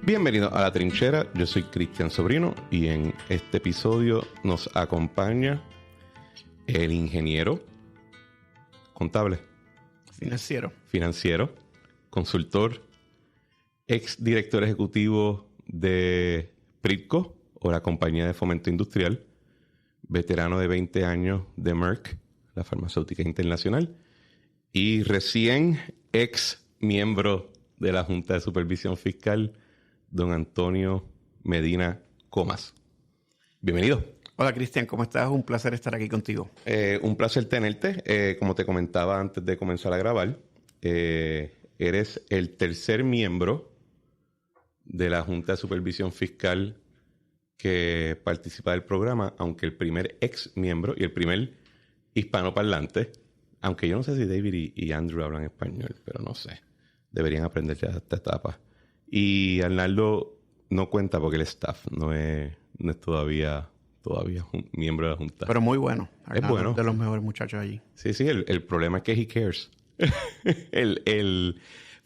Bienvenido a La Trinchera, yo soy Cristian Sobrino y en este episodio nos acompaña el ingeniero contable, financiero, consultor, ex director ejecutivo de Pritco o la compañía de fomento industrial, veterano de 20 años de Merck, la farmacéutica internacional, y recién ex miembro de la Junta de Supervisión Fiscal, don Antonio Medina Comas. Bienvenido. Hola Cristian, ¿cómo estás? Un placer estar aquí contigo. Un placer tenerte. Como te comentaba antes de comenzar a grabar, eres el tercer miembro de la Junta de Supervisión Fiscal que participa del programa, aunque el primer ex miembro y el primer hispanoparlante, aunque yo no sé si David y Andrew hablan español, pero no sé. Deberían aprender ya esta etapa. Y Arnaldo no cuenta porque el staff no es todavía un miembro de la Junta. Pero muy bueno. Arnaldo, es bueno. De los mejores muchachos allí. Sí, el problema es que he cares.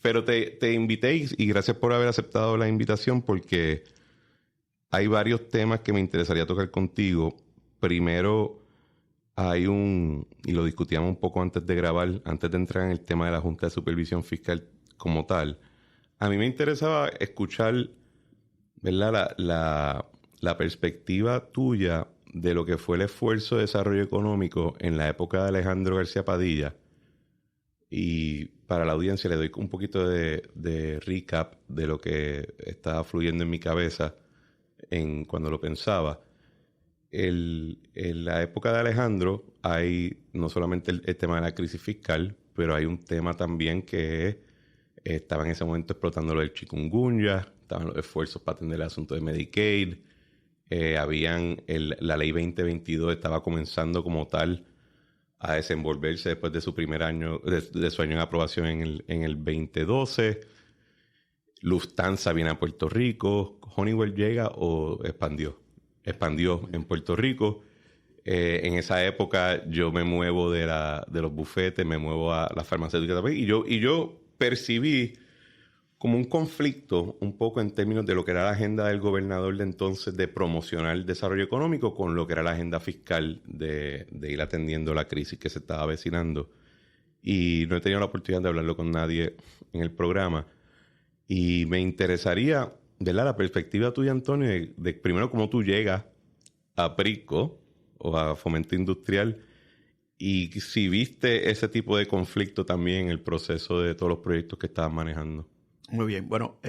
Pero te invité y gracias por haber aceptado la invitación porque hay varios temas que me interesaría tocar contigo. Primero, y lo discutíamos un poco antes de grabar, antes de entrar en el tema de la Junta de Supervisión Fiscal como tal. A mí me interesaba escuchar, ¿verdad?, la perspectiva tuya de lo que fue el esfuerzo de desarrollo económico en la época de Alejandro García Padilla. Y para la audiencia le doy un poquito de recap de lo que estaba fluyendo en mi cabeza cuando lo pensaba. En la época de Alejandro hay no solamente el tema de la crisis fiscal, pero hay un tema también que estaba en ese momento explotando lo del chikungunya, estaban los esfuerzos para atender el asunto de Medicaid, la ley 2022 estaba comenzando como tal a desenvolverse después de su primer año, de su año de aprobación en el 2012. Lufthansa viene a Puerto Rico. Honeywell llega o expandió en Puerto Rico. En esa época yo me muevo de los bufetes, me muevo a la farmacéutica también, y yo percibí como un conflicto un poco en términos de lo que era la agenda del gobernador de entonces de promocionar el desarrollo económico con lo que era la agenda fiscal de ir atendiendo la crisis que se estaba avecinando. Y no he tenido la oportunidad de hablarlo con nadie en el programa. Y me interesaría, ¿verdad?, la perspectiva tuya, Antonio, de primero cómo tú llegas a Pritco o a Fomento Industrial y si viste ese tipo de conflicto también en el proceso de todos los proyectos que estabas manejando. Muy bien. Bueno,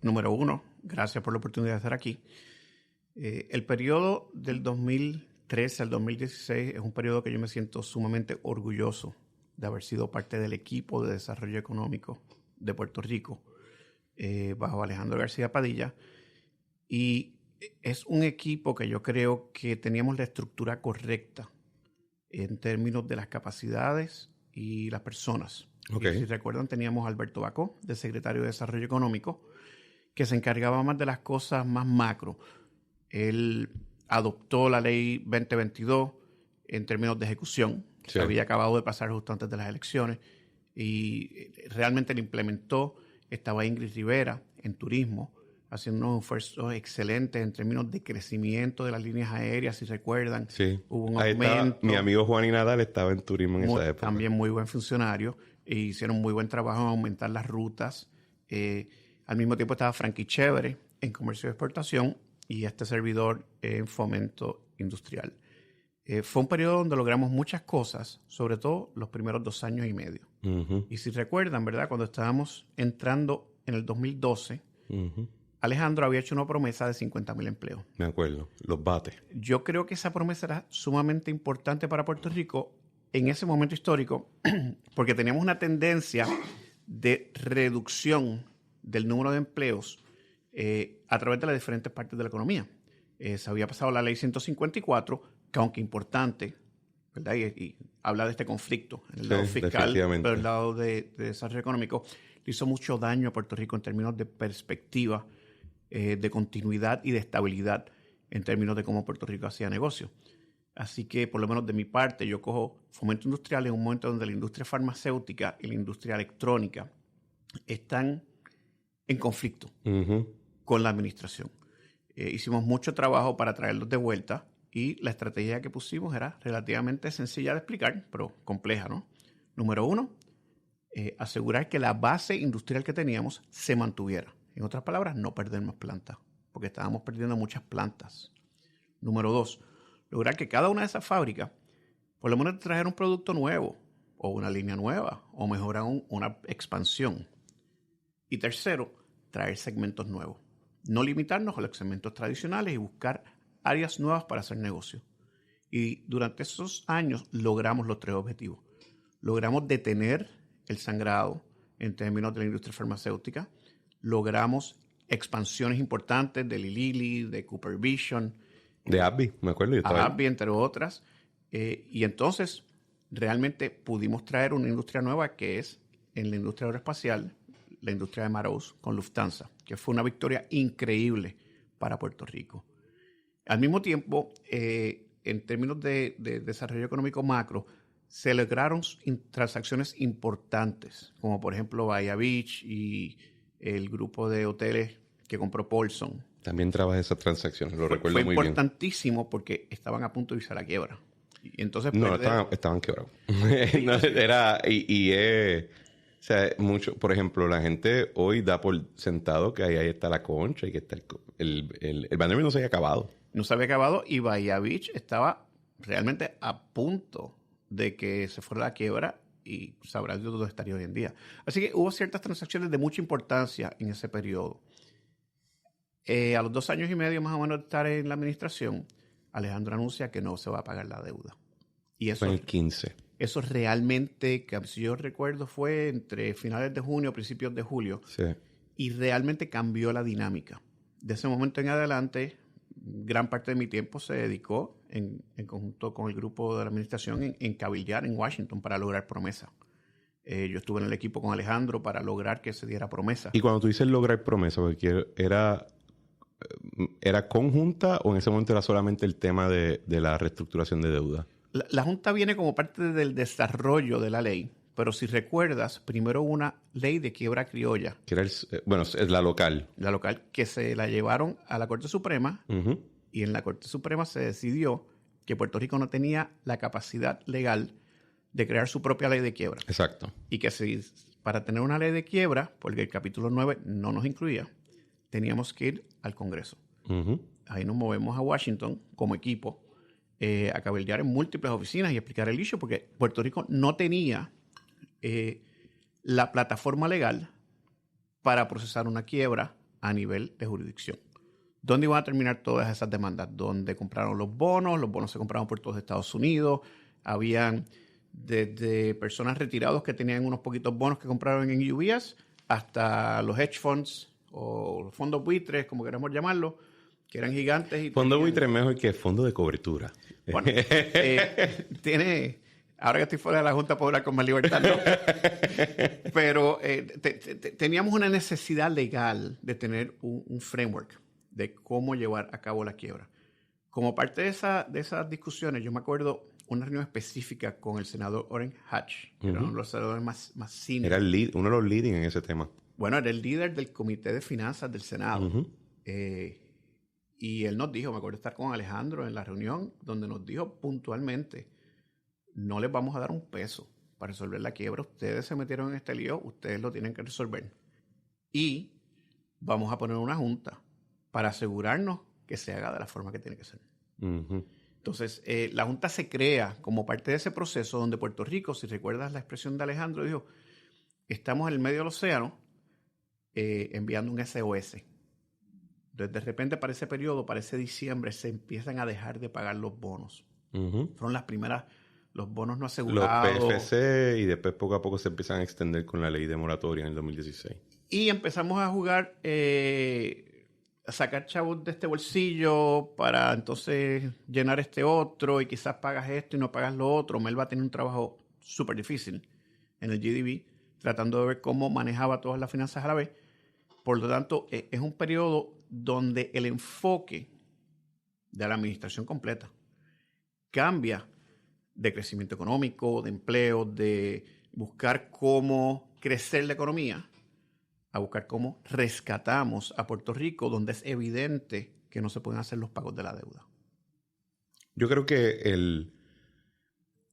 número uno, gracias por la oportunidad de estar aquí. El periodo del 2013 al 2016 es un periodo que yo me siento sumamente orgulloso de haber sido parte del equipo de desarrollo económico de Puerto Rico bajo Alejandro García Padilla. Y es un equipo que yo creo que teníamos la estructura correcta en términos de las capacidades y las personas. Okay. Y si recuerdan, teníamos a Alberto Bacó, de secretario de Desarrollo Económico, que se encargaba más de las cosas más macro. Él adoptó la ley 2022 en términos de ejecución. Sí. Había acabado de pasar justo antes de las elecciones y realmente la implementó. Estaba Ingrid Rivera en turismo, haciendo unos esfuerzos excelentes en términos de crecimiento de las líneas aéreas, si recuerdan. Sí. Hubo un aumento. Mi amigo Juan y Nadal estaba en turismo en esa época. También muy buen funcionario. E hicieron muy buen trabajo en aumentar las rutas. Al mismo tiempo estaba Frankie Chévere en comercio de exportación y este servidor en fomento industrial. Fue un periodo donde logramos muchas cosas, sobre todo los primeros 2 años y medio. Uh-huh. Y si recuerdan, ¿verdad?, cuando estábamos entrando en el 2012, uh-huh, Alejandro había hecho una promesa de 50,000 empleos. Me acuerdo, los bates. Yo creo que esa promesa era sumamente importante para Puerto Rico en ese momento histórico porque teníamos una tendencia de reducción del número de empleos a través de las diferentes partes de la economía. Se había pasado la ley 154, que aunque importante, ¿verdad?, y habla de este conflicto en el lado fiscal, pero el lado de desarrollo económico, le hizo mucho daño a Puerto Rico en términos de perspectiva, de continuidad y de estabilidad en términos de cómo Puerto Rico hacía negocio. Así que, por lo menos de mi parte, yo cojo fomento industrial en un momento donde la industria farmacéutica y la industria electrónica están en conflicto. Uh-huh. con la administración. Hicimos mucho trabajo para traerlos de vuelta y la estrategia que pusimos era relativamente sencilla de explicar, pero compleja, ¿no? Número 1, asegurar que la base industrial que teníamos se mantuviera. En otras palabras, no perder más plantas, porque estábamos perdiendo muchas plantas. Número 2, lograr que cada una de esas fábricas por lo menos trajera un producto nuevo o una línea nueva o mejor aún una expansión. Y tercero, traer segmentos nuevos. No limitarnos a los segmentos tradicionales y buscar áreas nuevas para hacer negocio. Y durante esos años logramos los 3 objetivos. Logramos detener el sangrado en términos de la industria farmacéutica. Logramos expansiones importantes de Lilly, de Cooper Vision. De AbbVie, me acuerdo. AbbVie, entre otras. Y entonces realmente pudimos traer una industria nueva que es en la industria aeroespacial, la industria de Maroz con Lufthansa, que fue una victoria increíble para Puerto Rico. Al mismo tiempo, en términos de desarrollo económico macro, se lograron transacciones importantes, como por ejemplo Bahía Beach y el grupo de hoteles que compró Paulson. También trabajé esas transacciones, lo recuerdo muy bien. Fue importantísimo porque estaban a punto de irse a la quiebra. Y entonces no, estaban quebrados. No, o sea, mucho, por ejemplo, la gente hoy da por sentado que ahí está la Concha y que está el Vanderbilt no se había acabado. No se había acabado y Bahía Beach estaba realmente a punto de que se fuera a la quiebra y sabrá Dios dónde estaría hoy en día. Así que hubo ciertas transacciones de mucha importancia en ese periodo. A los 2 años y medio más o menos de estar en la administración, Alejandro anuncia que no se va a pagar la deuda. Y eso fue en el 15. Eso realmente, que si yo recuerdo, fue entre finales de junio, principios de julio. Sí. Y realmente cambió la dinámica. De ese momento en adelante, gran parte de mi tiempo se dedicó, en conjunto con el grupo de la administración, en cabildear en Washington para lograr promesa. Yo estuve en el equipo con Alejandro para lograr que se diera promesa. Y cuando tú dices lograr promesa, porque ¿era conjunta o en ese momento era solamente el tema de la reestructuración de deuda? La Junta viene como parte del desarrollo de la ley, pero si recuerdas, primero hubo una ley de quiebra criolla. Que era es la local. La local, que se la llevaron a la Corte Suprema, y en la Corte Suprema se decidió que Puerto Rico no tenía la capacidad legal de crear su propia ley de quiebra. Exacto. Y que para tener una ley de quiebra, porque el capítulo 9 no nos incluía, teníamos que ir al Congreso. Ahí nos movemos a Washington como equipo, a cabildear en múltiples oficinas y explicar el issue, porque Puerto Rico no tenía la plataforma legal para procesar una quiebra a nivel de jurisdicción. ¿Dónde iban a terminar todas esas demandas? ¿Dónde compraron los bonos se compraron por todos Estados Unidos, habían desde personas retirados que tenían unos poquitos bonos que compraron en UBS, hasta los hedge funds o los fondos buitres, como queremos llamarlo, que eran gigantes. Fondo buitre es mejor que fondo de cobertura. Bueno, ahora que estoy fuera de la Junta puedo hablar con más libertad, ¿no? Pero teníamos una necesidad legal de tener un framework de cómo llevar a cabo la quiebra. Como parte de esas discusiones, yo me acuerdo una reunión específica con el senador Orrin Hatch, que era uno de los senadores más senior. Era uno de los leading en ese tema. Bueno, era el líder del Comité de Finanzas del Senado. Y él nos dijo, me acuerdo estar con Alejandro en la reunión, donde nos dijo puntualmente, no les vamos a dar un peso para resolver la quiebra. Ustedes se metieron en este lío, ustedes lo tienen que resolver. Y vamos a poner una junta para asegurarnos que se haga de la forma que tiene que ser. Entonces, la junta se crea como parte de ese proceso donde Puerto Rico, si recuerdas la expresión de Alejandro, dijo, estamos en el medio del océano enviando un SOS. Entonces, de repente, para ese periodo, para ese diciembre, se empiezan a dejar de pagar los bonos. Fueron las primeras, los bonos no asegurados. Los PFC, y después poco a poco se empiezan a extender con la ley de moratoria en el 2016. Y empezamos a jugar, a sacar chavos de este bolsillo para entonces llenar este otro, y quizás pagas esto y no pagas lo otro. Mel va a tener un trabajo súper difícil en el GDB, tratando de ver cómo manejaba todas las finanzas a la vez. Por lo tanto, es un periodo donde el enfoque de la administración completa cambia de crecimiento económico, de empleo, de buscar cómo crecer la economía, a buscar cómo rescatamos a Puerto Rico, donde es evidente que no se pueden hacer los pagos de la deuda. Yo creo que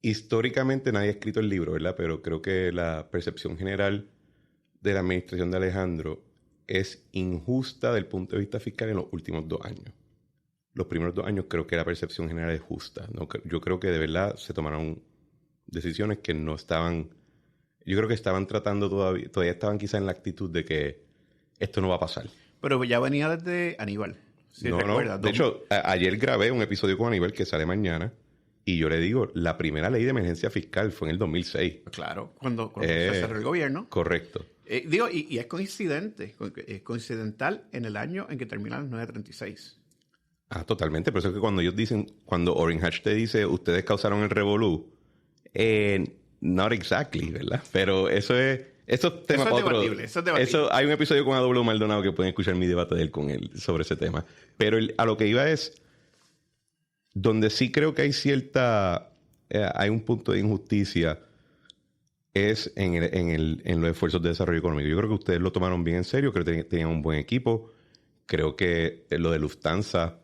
históricamente nadie ha escrito el libro, ¿verdad? Pero creo que la percepción general de la administración de Alejandro es injusta del punto de vista fiscal en los últimos 2 años. Los primeros 2 años creo que la percepción general es justa, ¿no? Yo creo que de verdad se tomaron decisiones que no estaban... Yo creo que estaban tratando todavía estaban quizás en la actitud de que esto no va a pasar. Pero ya venía desde Aníbal. Si no, recuerdas, no. De hecho, ayer grabé un episodio con Aníbal que sale mañana y yo le digo, la primera ley de emergencia fiscal fue en el 2006. Claro, cuando se cerró el gobierno. Correcto. Y es coincidente, es coincidental en el año en que terminan los 936. Totalmente. Por eso es que cuando ellos dicen, cuando Orrin Hatch te dice, ustedes causaron el revolú, not exactly, ¿verdad? Pero eso es tema para otro. Eso es debatible. Hay un episodio con A.W. Maldonado que pueden escuchar mi debate de él con él sobre ese tema. Pero a lo que iba es, donde sí creo que hay un punto de injusticia es en los esfuerzos de desarrollo económico. Yo creo que ustedes lo tomaron bien en serio, creo que tenían un buen equipo. Creo que lo de Lufthansa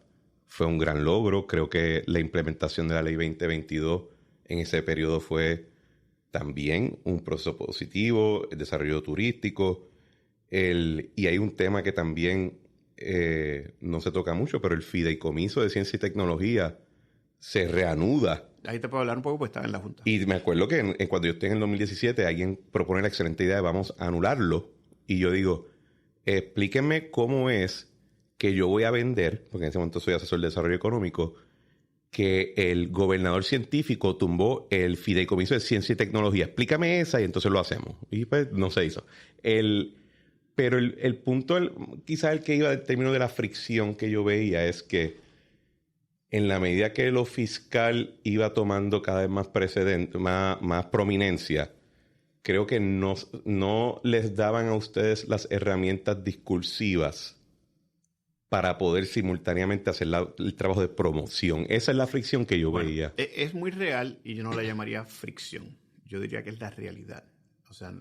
fue un gran logro. Creo que la implementación de la ley 2022 en ese periodo fue también un proceso positivo, el desarrollo turístico. Y hay un tema que también no se toca mucho, pero el fideicomiso de ciencia y tecnología se reanuda. Ahí te puedo hablar un poco porque estaba en la Junta. Y me acuerdo que cuando yo estoy en el 2017, alguien propone la excelente idea de vamos a anularlo. Y yo digo, explíquenme cómo es que yo voy a vender, porque en ese momento soy asesor de desarrollo económico, que el gobernador científico tumbó el fideicomiso de ciencia y tecnología. Explícame esa y entonces lo hacemos. Y pues no se hizo. Pero el punto, quizás el que iba del término de la fricción que yo veía es que en la medida que lo fiscal iba tomando cada vez más más prominencia, creo que no les daban a ustedes las herramientas discursivas para poder simultáneamente hacer el trabajo de promoción. Esa es la fricción que yo veía. Es muy real y yo no la llamaría fricción. Yo diría que es la realidad. O sea,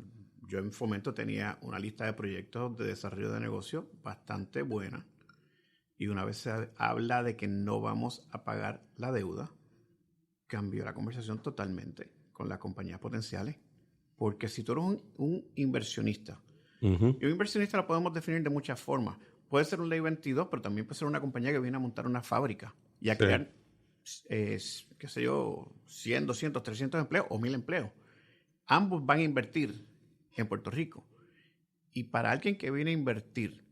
yo en Fomento tenía una lista de proyectos de desarrollo de negocio bastante buena. Y una vez se habla de que no vamos a pagar la deuda, cambió la conversación totalmente con las compañías potenciales. Porque si tú eres un inversionista, y un inversionista lo podemos definir de muchas formas. Puede ser un ley 22, pero también puede ser una compañía que viene a montar una fábrica y a crear, qué sé yo, 100, 200, 300 empleos o 1000 empleos. Ambos van a invertir en Puerto Rico. Y para alguien que viene a invertir,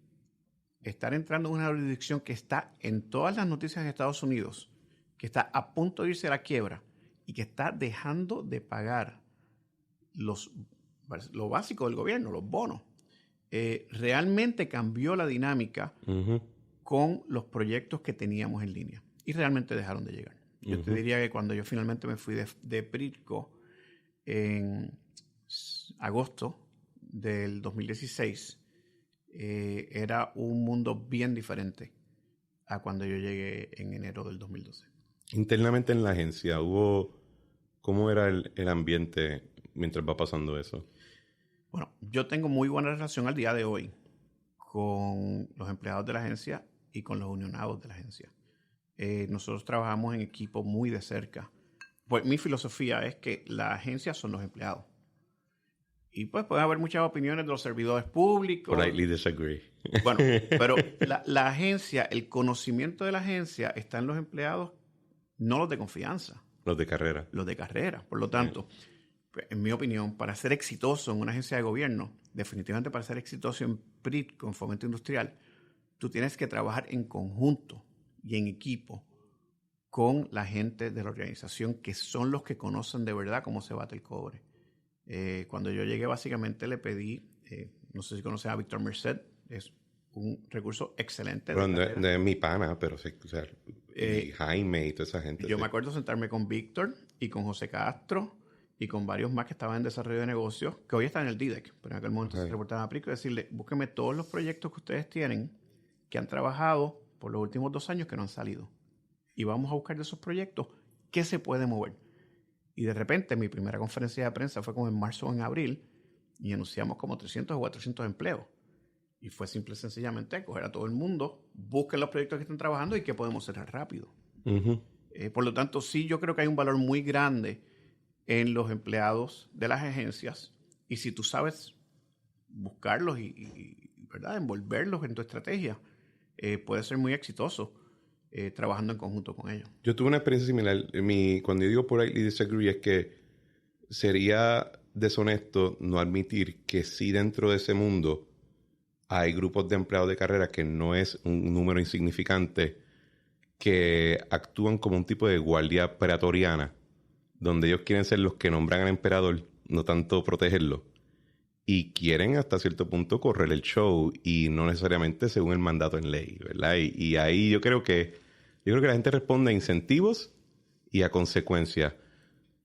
estar entrando en una jurisdicción que está en todas las noticias de Estados Unidos, que está a punto de irse a la quiebra y que está dejando de pagar lo básico del gobierno, los bonos, realmente cambió la dinámica con los proyectos que teníamos en línea y realmente dejaron de llegar. Yo te diría que cuando yo finalmente me fui de Pritco en agosto del 2016, era un mundo bien diferente a cuando yo llegué en enero del 2012. Internamente en la agencia, ¿cómo era el ambiente mientras va pasando eso? Bueno, yo tengo muy buena relación al día de hoy con los empleados de la agencia y con los unionados de la agencia. Nosotros trabajamos en equipo muy de cerca. Pues mi filosofía es que la agencia son los empleados. Y pues puede haber muchas opiniones de los servidores públicos. Politely disagree. Bueno, pero la agencia, el conocimiento de la agencia está en los empleados, no los de confianza. Los de carrera. Los de carrera. Por lo tanto, en mi opinión, para ser exitoso en una agencia de gobierno, definitivamente para ser exitoso en PRIT, con Fomento Industrial, tú tienes que trabajar en conjunto y en equipo con la gente de la organización, que son los que conocen de verdad cómo se bate el cobre. Cuando yo llegué, básicamente le pedí, no sé si conoces a Víctor Merced, es un recurso excelente. Bueno, no es mi pana, pero sí, o sea, y Jaime y toda esa gente. Yo me acuerdo sentarme con Víctor y con José Castro y con varios más que estaban en desarrollo de negocios, que hoy están en el DIDEC, pero en aquel momento se reportaban a Prico, y decirle, búsquenme todos los proyectos que ustedes tienen, que han trabajado por los últimos 2 años que no han salido. Y vamos a buscar de esos proyectos qué se puede mover. Y de repente mi primera conferencia de prensa fue como en marzo o en abril y anunciamos como 300 o 400 empleos. Y fue simple y sencillamente coger a todo el mundo, busquen los proyectos que están trabajando y qué podemos cerrar rápido. Por lo tanto, sí, yo creo que hay un valor muy grande en los empleados de las agencias. Y si tú sabes buscarlos y ¿verdad? Envolverlos en tu estrategia, puede ser muy exitoso trabajando en conjunto con ellos. Yo tuve una experiencia similar. Cuando yo digo politely disagree es que sería deshonesto no admitir que sí dentro de ese mundo hay grupos de empleados de carrera que no es un número insignificante que actúan como un tipo de guardia pretoriana, donde ellos quieren ser los que nombran al emperador, no tanto protegerlo. Y quieren hasta cierto punto correr el show y no necesariamente según el mandato en ley, ¿verdad? Y ahí yo creo que la gente responde a incentivos y a consecuencias.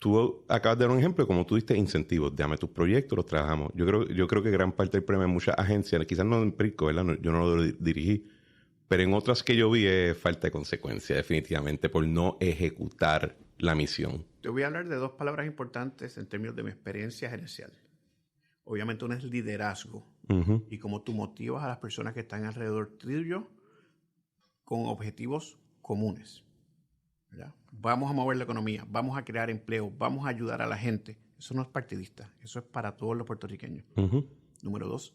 Tú acabas de dar un ejemplo, como tú diste, incentivos. Dame tus proyectos, los trabajamos. Yo creo que gran parte del problema de muchas agencias, quizás no en Prisco, ¿verdad? No, yo no lo dirigí, pero en otras que yo vi es falta de consecuencia, definitivamente, por no ejecutar la misión. Te voy a hablar de dos palabras importantes en términos de mi experiencia gerencial. Obviamente una es liderazgo y cómo tú motivas a las personas que están alrededor tuyo con objetivos comunes, ¿verdad? Vamos a mover la economía, vamos a crear empleo, vamos a ayudar a la gente. Eso no es partidista, eso es para todos los puertorriqueños. Número 2,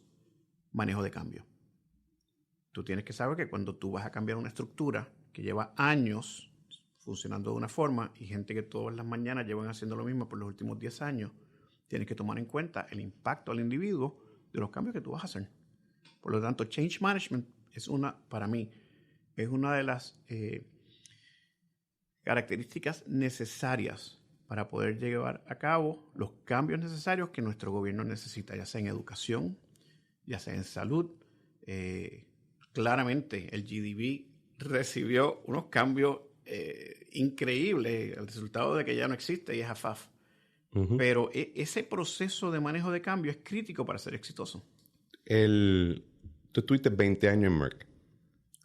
manejo de cambio. Tú tienes que saber que cuando tú vas a cambiar una estructura que lleva años funcionando de una forma y gente que todas las mañanas llevan haciendo lo mismo por los últimos 10 años, tienes que tomar en cuenta el impacto al individuo de los cambios que tú vas a hacer. Por lo tanto, change management para mí, es una de las características necesarias para poder llevar a cabo los cambios necesarios que nuestro gobierno necesita, ya sea en educación, ya sea en salud. Claramente, el GDP recibió unos cambios increíbles, el resultado de que ya no existe y es AFAF. Pero ese proceso de manejo de cambio es crítico para ser exitoso. Tú estuviste 20 años en Merck.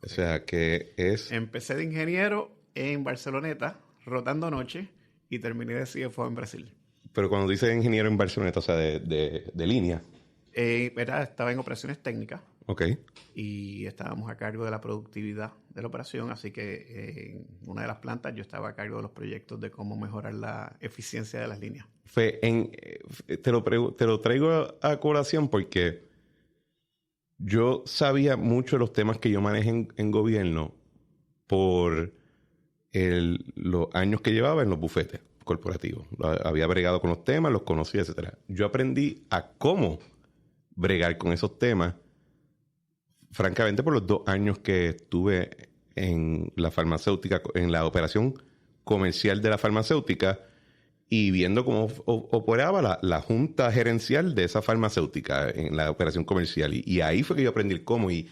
O sea, que es... Empecé de ingeniero en Barceloneta, rotando noche, y terminé de CFO en Brasil. Pero cuando dices ingeniero en Barceloneta, o sea, de línea. Estaba en operaciones técnicas. Ok. Y estábamos a cargo de la productividad de la operación, así que en una de las plantas yo estaba a cargo de los proyectos de cómo mejorar la eficiencia de las líneas. Te lo traigo a colación porque yo sabía mucho de los temas que yo manejé en gobierno por los años que llevaba en los bufetes corporativos. Había bregado con los temas, los conocía, etc. Yo aprendí a cómo bregar con esos temas, francamente, por los 2 años que estuve en la farmacéutica, en la operación comercial de la farmacéutica y viendo cómo operaba la junta gerencial de esa farmacéutica en la operación comercial. Y ahí fue que yo aprendí el cómo. Y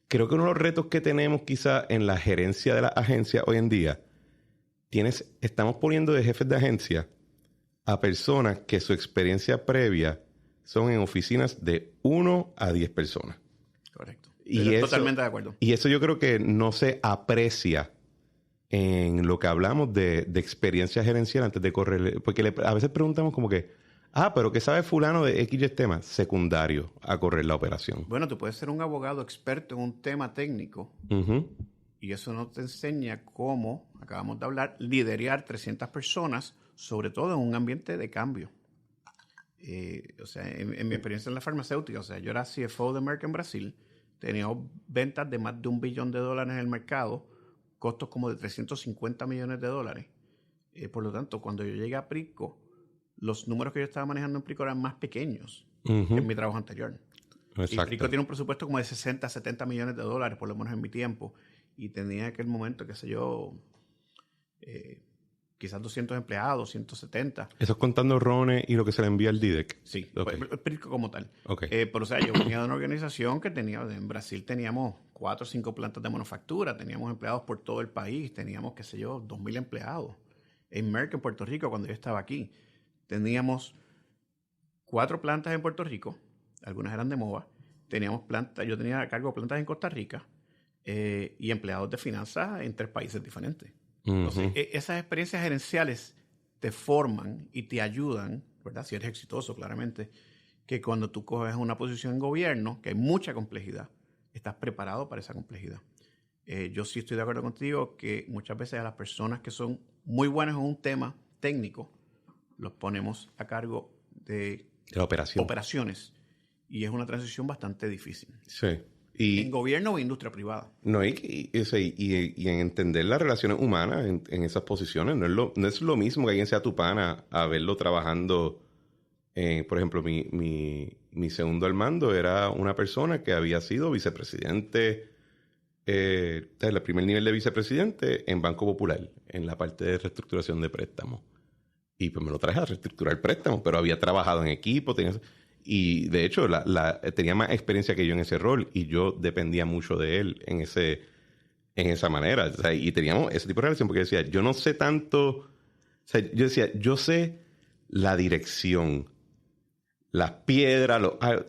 creo que uno de los retos que tenemos quizá en la gerencia de la agencia hoy en día, estamos poniendo de jefes de agencia a personas que su experiencia previa son en oficinas de 1 a 10 personas. Correcto. Y totalmente de acuerdo. Y eso yo creo que no se aprecia en lo que hablamos de experiencia gerencial antes de correr. Porque a veces preguntamos como que, pero ¿qué sabe fulano de X tema? Secundario a correr la operación. Bueno, tú puedes ser un abogado experto en un tema técnico y eso no te enseña cómo, acabamos de hablar, liderar 300 personas, sobre todo en un ambiente de cambio. O sea, en mi experiencia en la farmacéutica, o sea, yo era CFO de Merck en Brasil, teníamos ventas de más de $1 billón en el mercado, costos como de $350 millones. Por lo tanto, cuando yo llegué a Prisco, los números que yo estaba manejando en Prisco eran más pequeños que en mi trabajo anterior. Exacto. Y Prisco tiene un presupuesto como de 60, 70 millones de dólares, por lo menos en mi tiempo, y tenía en aquel momento, qué sé yo, quizás 200 empleados, 170. ¿Eso es contando RONE y lo que se le envía al DIDEC? Sí, okay. Prisco como tal. Okay. Pero o sea, yo venía de una organización que en Brasil teníamos 4 o 5 plantas de manufactura, teníamos empleados por todo el país, teníamos, qué sé yo, 2,000 empleados. En Merck, en Puerto Rico, cuando yo estaba aquí, teníamos 4 plantas en Puerto Rico, algunas eran de MOVA, yo tenía a cargo plantas en Costa Rica y empleados de finanzas en 3 países diferentes. Entonces, esas experiencias gerenciales te forman y te ayudan, ¿verdad? Si eres exitoso, claramente, que cuando tú coges una posición en gobierno, que hay mucha complejidad, estás preparado para esa complejidad. Yo sí estoy de acuerdo contigo que muchas veces a las personas que son muy buenas en un tema técnico, los ponemos a cargo de la operación. operaciones. Y es una transición bastante difícil. Sí. En gobierno o industria privada. No, y en entender las relaciones humanas en esas posiciones. No es lo mismo que alguien sea tu pana a verlo trabajando. Por ejemplo, mi segundo al mando era una persona que había sido vicepresidente, el primer nivel de vicepresidente en Banco Popular, en la parte de reestructuración de préstamos. Y pues me lo traje a reestructurar préstamos, pero había trabajado en equipo, y de hecho tenía más experiencia que yo en ese rol y yo dependía mucho de él en esa manera. O sea, y teníamos ese tipo de relación porque decía, yo no sé tanto, o sea, yo decía, yo sé la dirección, las piedras,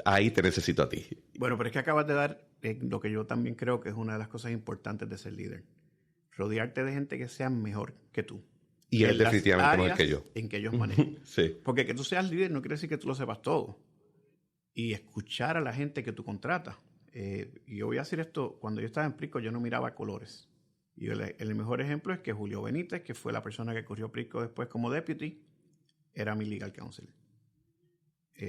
ahí te necesito a ti. Bueno, pero es que acabas de dar lo que yo también creo que es una de las cosas importantes de ser líder. Rodearte de gente que sea mejor que tú. Y él definitivamente mejor que yo. En que ellos manejan. Sí. Porque que tú seas líder no quiere decir que tú lo sepas todo. Y escuchar a la gente que tú contratas. Y yo voy a decir esto, cuando yo estaba en Prisco yo no miraba colores. Y el mejor ejemplo es que Julio Benítez, que fue la persona que corrió Prisco después como deputy, era mi legal counsel.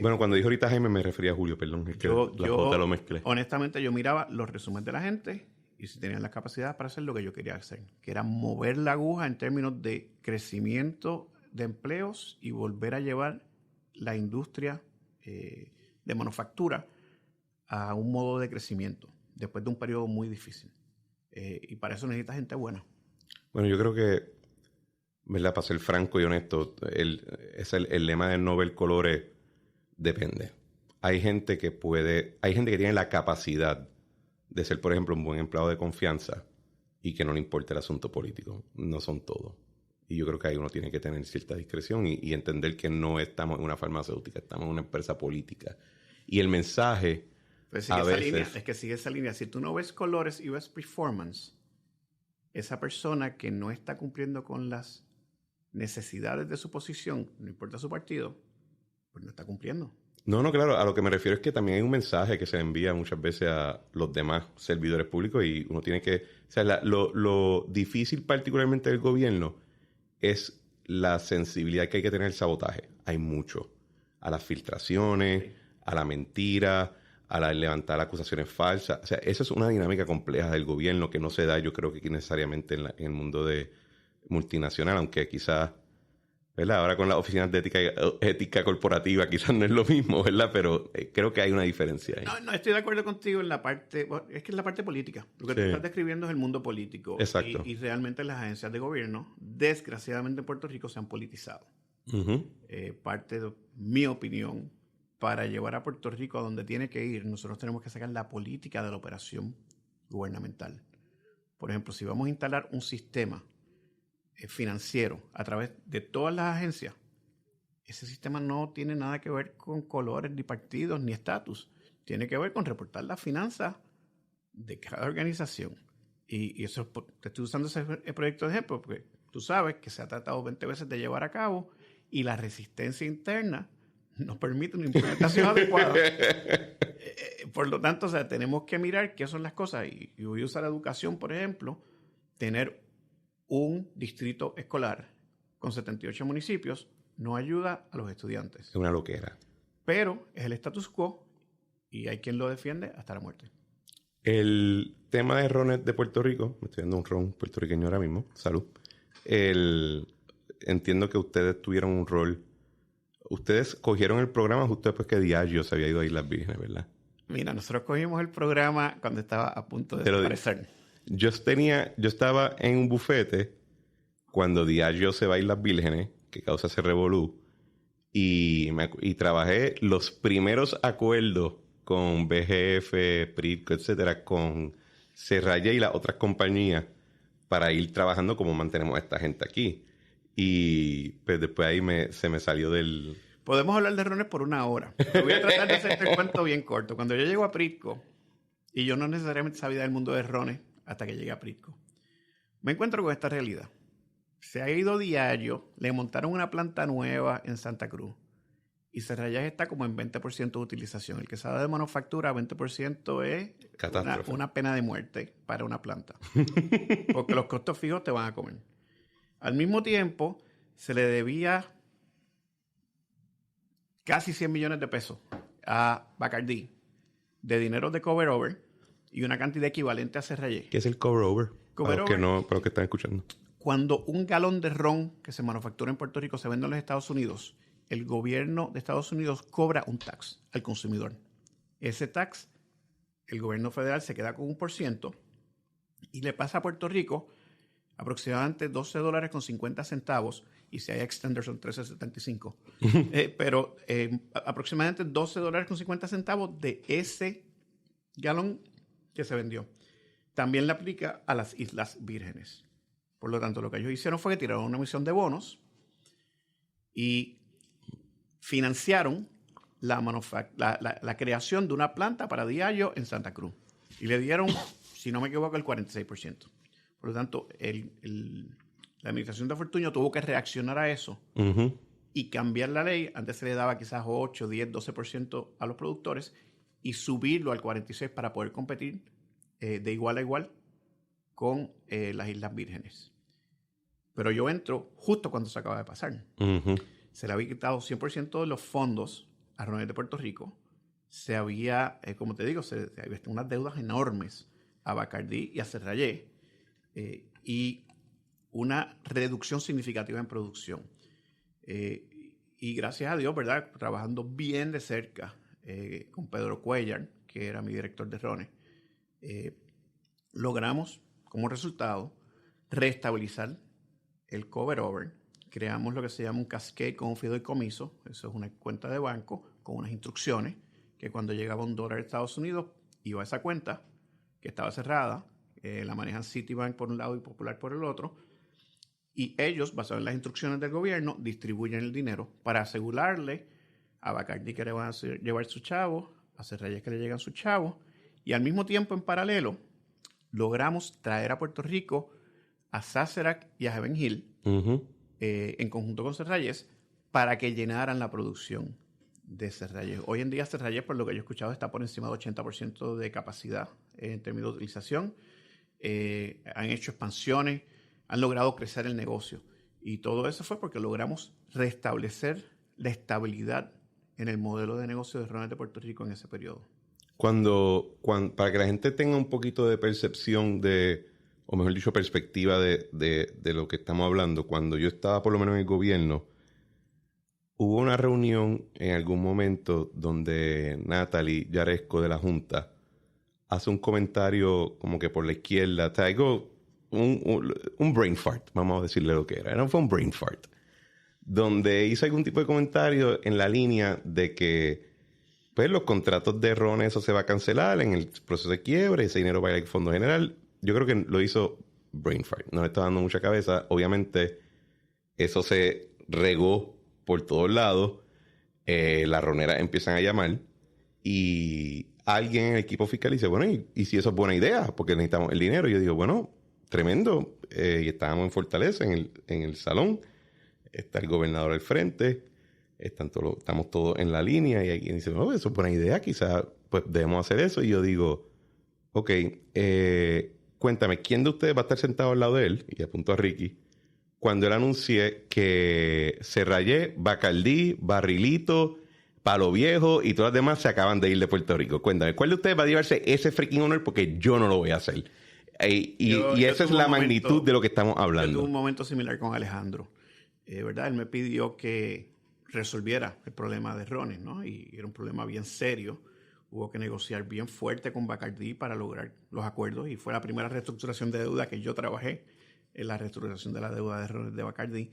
Bueno, cuando dijo ahorita Jaime me refería a Julio, perdón. Es que la J lo mezclé. Honestamente, yo miraba los resúmenes de la gente y si tenían la capacidad para hacer lo que yo quería hacer, que era mover la aguja en términos de crecimiento de empleos y volver a llevar la industria de manufactura a un modo de crecimiento después de un periodo muy difícil. Y para eso necesitas gente buena. Bueno, yo creo que, ¿verdad? Para ser franco y honesto, el lema del Nobel Colores depende. Hay gente que tiene la capacidad de ser, por ejemplo, un buen empleado de confianza y que no le importa el asunto político. No son todos. Y yo creo que ahí uno tiene que tener cierta discreción y entender que no estamos en una farmacéutica, estamos en una empresa política. Y el mensaje pues sigue esa línea, es que sigue esa línea. Si tú no ves colores y ves performance, esa persona que no está cumpliendo con las necesidades de su posición, no importa su partido, pues no está cumpliendo. No, claro. A lo que me refiero es que también hay un mensaje que se envía muchas veces a los demás servidores públicos y uno tiene que... O sea, lo difícil particularmente del gobierno es la sensibilidad que hay que tener al sabotaje. Hay mucho. A las filtraciones, sí, a la mentira, a levantar acusaciones falsas. O sea, esa es una dinámica compleja del gobierno que no se da, yo creo que necesariamente en el mundo multinacional, aunque quizás, ¿verdad? Ahora con las oficinas de ética corporativa quizás no es lo mismo, ¿verdad? Pero creo que hay una diferencia ahí. No, estoy de acuerdo contigo en la parte, es que es la parte política. Lo que tú estás describiendo es el mundo político. Exacto. Y realmente las agencias de gobierno, desgraciadamente en Puerto Rico, se han politizado. Parte de mi opinión, para llevar a Puerto Rico a donde tiene que ir, nosotros tenemos que sacar la política de la operación gubernamental. Por ejemplo, si vamos a instalar un sistema financiero a través de todas las agencias, ese sistema no tiene nada que ver con colores, ni partidos, ni estatus. Tiene que ver con reportar las finanzas de cada organización. Y eso, te estoy usando ese proyecto de ejemplo, porque tú sabes que se ha tratado 20 veces de llevar a cabo y la resistencia interna no permite una implementación adecuada. Por lo tanto, o sea, tenemos que mirar qué son las cosas. Y voy a usar educación, por ejemplo, tener un distrito escolar con 78 municipios no ayuda a los estudiantes. Es una loquera. Pero es el status quo y hay quien lo defiende hasta la muerte. El tema de rones de Puerto Rico, me estoy dando un ron puertorriqueño ahora mismo, salud. Entiendo que ustedes tuvieron un rol. Ustedes cogieron el programa justo después que Diageo se había ido a Islas Vírgenes, ¿verdad? Mira, nosotros cogimos el programa cuando estaba a punto de desaparecer. Yo estaba en un bufete cuando Diageo se va a Islas Vírgenes, que causa ese revolú, y trabajé los primeros acuerdos con BGF, Prisco, etcétera, con Serraya y las otras compañías para ir trabajando como mantenemos a esta gente aquí. Y pues después ahí se me salió del... Podemos hablar de rones por una hora. Pero voy a tratar de hacerte el cuento bien corto. Cuando yo llego a Prisco, y yo no necesariamente sabía del mundo de rones hasta que llegué a Prisco, me encuentro con esta realidad. Se ha ido Diageo, le montaron una planta nueva en Santa Cruz Y Serrayes está como en 20% de utilización. El que sabe de manufactura, 20% es una pena de muerte para una planta. Porque los costos fijos te van a comer. Al mismo tiempo, se le debía casi 100 millones de pesos a Bacardí de dinero de cover over y una cantidad equivalente a Serrayes. ¿Qué es el cover over? Cover para los que están escuchando. Cuando un galón de ron que se manufactura en Puerto Rico se vende en los Estados Unidos, el gobierno de Estados Unidos cobra un tax al consumidor. Ese tax, el gobierno federal se queda con 1% y le pasa a Puerto Rico aproximadamente $12.50, y si hay extenders son $13.75. Pero aproximadamente $12.50 de ese galón que se vendió. También le aplica a las Islas Vírgenes. Por lo tanto, lo que ellos hicieron fue que tiraron una emisión de bonos y financiaron la creación de una planta para Diageo en Santa Cruz. Y le dieron, si no me equivoco, el 46%. Por lo tanto, la administración de Fortuño tuvo que reaccionar a eso y cambiar la ley. Antes se le daba quizás 8, 10, 12% a los productores y subirlo al 46% para poder competir de igual a igual con las Islas Vírgenes. Pero yo entro justo cuando se acaba de pasar. Se le había quitado 100% de los fondos a Rones de Puerto Rico. Se había, como te digo, se había unas deudas enormes a Bacardí y a Serrayes y una reducción significativa en producción. Y gracias a Dios, ¿verdad? Trabajando bien de cerca con Pedro Cuellar, que era mi director de Rones, logramos como resultado reestabilizar el cover over. Creamos lo que se llama un cascade con un fideicomiso. Eso es una cuenta de banco con unas instrucciones que cuando llegaba $1 a Estados Unidos iba a esa cuenta que estaba cerrada. La manejan Citibank por un lado y Popular por el otro. Y ellos, basados en las instrucciones del gobierno, distribuyen el dinero para asegurarle a Bacardí que le van a llevar sus chavos, a Serrayes que le llegan sus chavos. Y al mismo tiempo, en paralelo, logramos traer a Puerto Rico a Sazerac y a Heaven Hill en conjunto con Serrayes para que llenaran la producción de Serrayes. Hoy en día Serrayes, por lo que yo he escuchado, está por encima del 80% de capacidad en términos de utilización. Han hecho expansiones, han logrado crecer el negocio. Y todo eso fue porque logramos restablecer la estabilidad en el modelo de negocio de Rones de Puerto Rico en ese periodo. Para que la gente tenga un poquito de percepción o mejor dicho, perspectiva de lo que estamos hablando, cuando yo estaba por lo menos en el gobierno, hubo una reunión en algún momento donde Natalie Yaresco de la Junta hace un comentario como que por la izquierda, traigo un brain fart, vamos a decirle lo que era. No fue un brain fart, donde hizo algún tipo de comentario en la línea de que pues los contratos de Rones, eso se va a cancelar en el proceso de quiebre, ese dinero va a ir al Fondo General. Yo creo que lo hizo brain fart, no le está dando mucha cabeza. Obviamente eso se regó por todos lados. Las roneras empiezan a llamar y alguien en el equipo fiscal dice, bueno, ¿y si eso es buena idea? Porque necesitamos el dinero. Y yo digo, bueno, tremendo. Y estábamos en Fortaleza, en el salón. Está el gobernador al frente. Estamos todos en la línea. Y alguien dice, oh, eso es buena idea. Quizás pues debemos hacer eso. Y yo digo, ok, cuéntame, ¿quién de ustedes va a estar sentado al lado de él? Y apunto a Ricky. Cuando él anuncie que Serrayes, Bacardí, Barrilito, Palo Viejo y todas las demás se acaban de ir de Puerto Rico. Cuéntame, ¿cuál de ustedes va a llevarse ese freaking honor? Porque yo no lo voy a hacer. Y esa es la magnitud de lo que estamos hablando. Yo tuve un momento similar con Alejandro. ¿Verdad? Él me pidió que resolviera el problema de Rones, ¿no? Y era un problema bien serio. Hubo que negociar bien fuerte con Bacardí para lograr los acuerdos. Y fue la primera reestructuración de deuda que yo trabajé en la reestructuración de la deuda de Rones de Bacardí.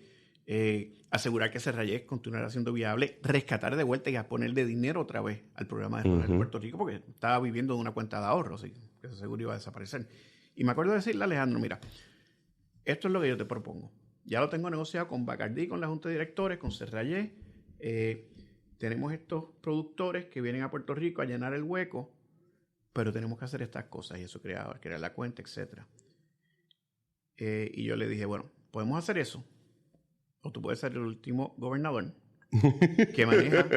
Asegurar que Serrayes continuara siendo viable, rescatar de vuelta y a ponerle dinero otra vez al programa de Rones de Puerto Rico, porque estaba viviendo de una cuenta de ahorro, así que eso seguro iba a desaparecer. Y me acuerdo de decirle a Alejandro, mira, esto es lo que yo te propongo. Ya lo tengo negociado con Bacardí, con la Junta de Directores, con Serrayes. Tenemos estos productores que vienen a Puerto Rico a llenar el hueco, pero tenemos que hacer estas cosas y eso crear la cuenta, etc. Y yo le dije, bueno, podemos hacer eso, o tú puedes ser el último gobernador que maneja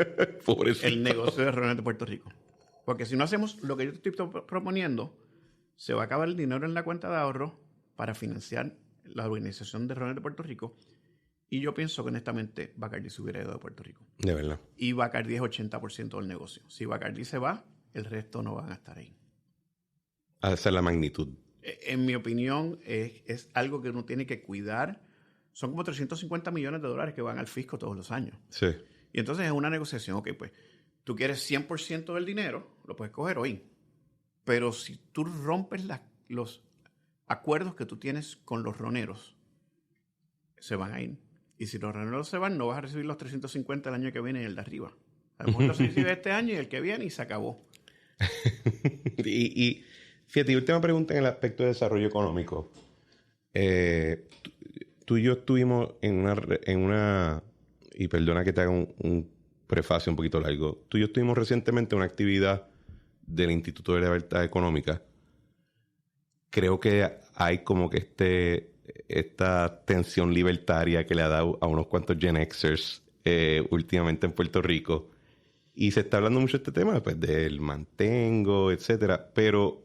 Pobrecito. el negocio de rones de Puerto Rico. Porque si no hacemos lo que yo estoy proponiendo, se va a acabar el dinero en la cuenta de ahorro para financiar la organización de rones de Puerto Rico. Y yo pienso que honestamente Bacardi se hubiera ido de Puerto Rico. De verdad. Y Bacardi es 80% del negocio. Si Bacardi se va, el resto no van a estar ahí. Esa es la magnitud. En mi opinión, es algo que uno tiene que cuidar. Son como $350 millones que van al fisco todos los años. Sí. Y entonces es una negociación. Ok, pues tú quieres 100% del dinero, lo puedes coger hoy. Pero si tú rompes los acuerdos que tú tienes con los roneros, se van a ir. Y si los roneros se van, no vas a recibir los 350 el año que viene y el de arriba. A lo mejor los recibes este año y el que viene y se acabó. y fíjate, última pregunta en el aspecto de desarrollo económico. Tú y yo estuvimos en una y perdona que te haga un prefacio un poquito largo. Tú y yo estuvimos recientemente en una actividad del Instituto de Libertad Económica. Creo que hay como que esta tensión libertaria que le ha dado a unos cuantos Gen Xers últimamente en Puerto Rico. Y se está hablando mucho de este tema, pues, del mantengo, etcétera. Pero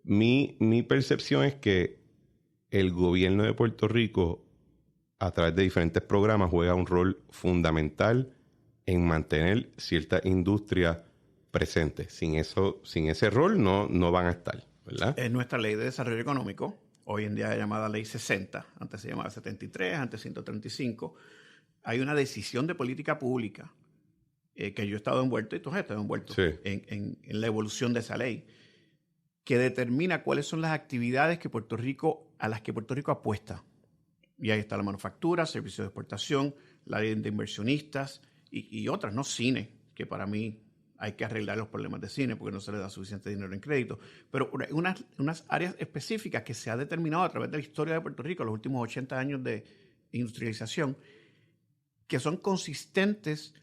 mi percepción es que el gobierno de Puerto Rico, a través de diferentes programas, juega un rol fundamental en mantener cierta industria presente. Sin ese rol no van a estar, ¿verdad? Es nuestra ley de desarrollo económico, hoy en día llamada Ley 60, antes se llamaba 73, antes 135. Hay una decisión de política pública que yo he estado envuelto y tú has estado envuelto Sí. en la evolución de esa ley, que determina cuáles son las actividades a las que Puerto Rico apuesta. Y ahí está la manufactura, servicios de exportación, la ley de inversionistas y otras, ¿no? Cine, que para mí hay que arreglar los problemas de cine porque no se le da suficiente dinero en crédito. Pero unas áreas específicas que se ha determinado a través de la historia de Puerto Rico, los últimos 80 años de industrialización, que son consistentes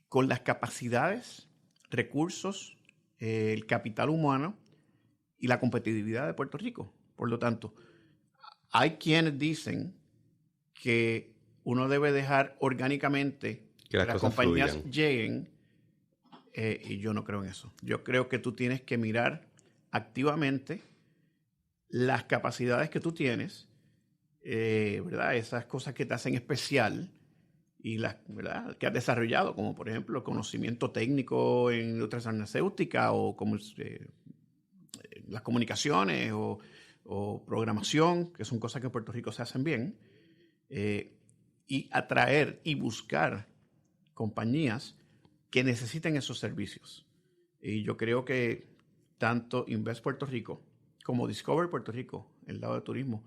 con las capacidades, recursos, el capital humano y la competitividad de Puerto Rico. Por lo tanto, hay quienes dicen que uno debe dejar orgánicamente que las compañías fluyan. lleguen, y yo no creo en eso. Yo creo que tú tienes que mirar activamente las capacidades que tú tienes, ¿verdad? Esas cosas que te hacen especial y las, ¿verdad?, que has desarrollado, como por ejemplo el conocimiento técnico en industria farmacéutica o como las comunicaciones o programación, que son cosas que en Puerto Rico se hacen bien, y atraer y buscar compañías que necesiten esos servicios. Y yo creo que tanto Invest Puerto Rico como Discover Puerto Rico, el lado de turismo,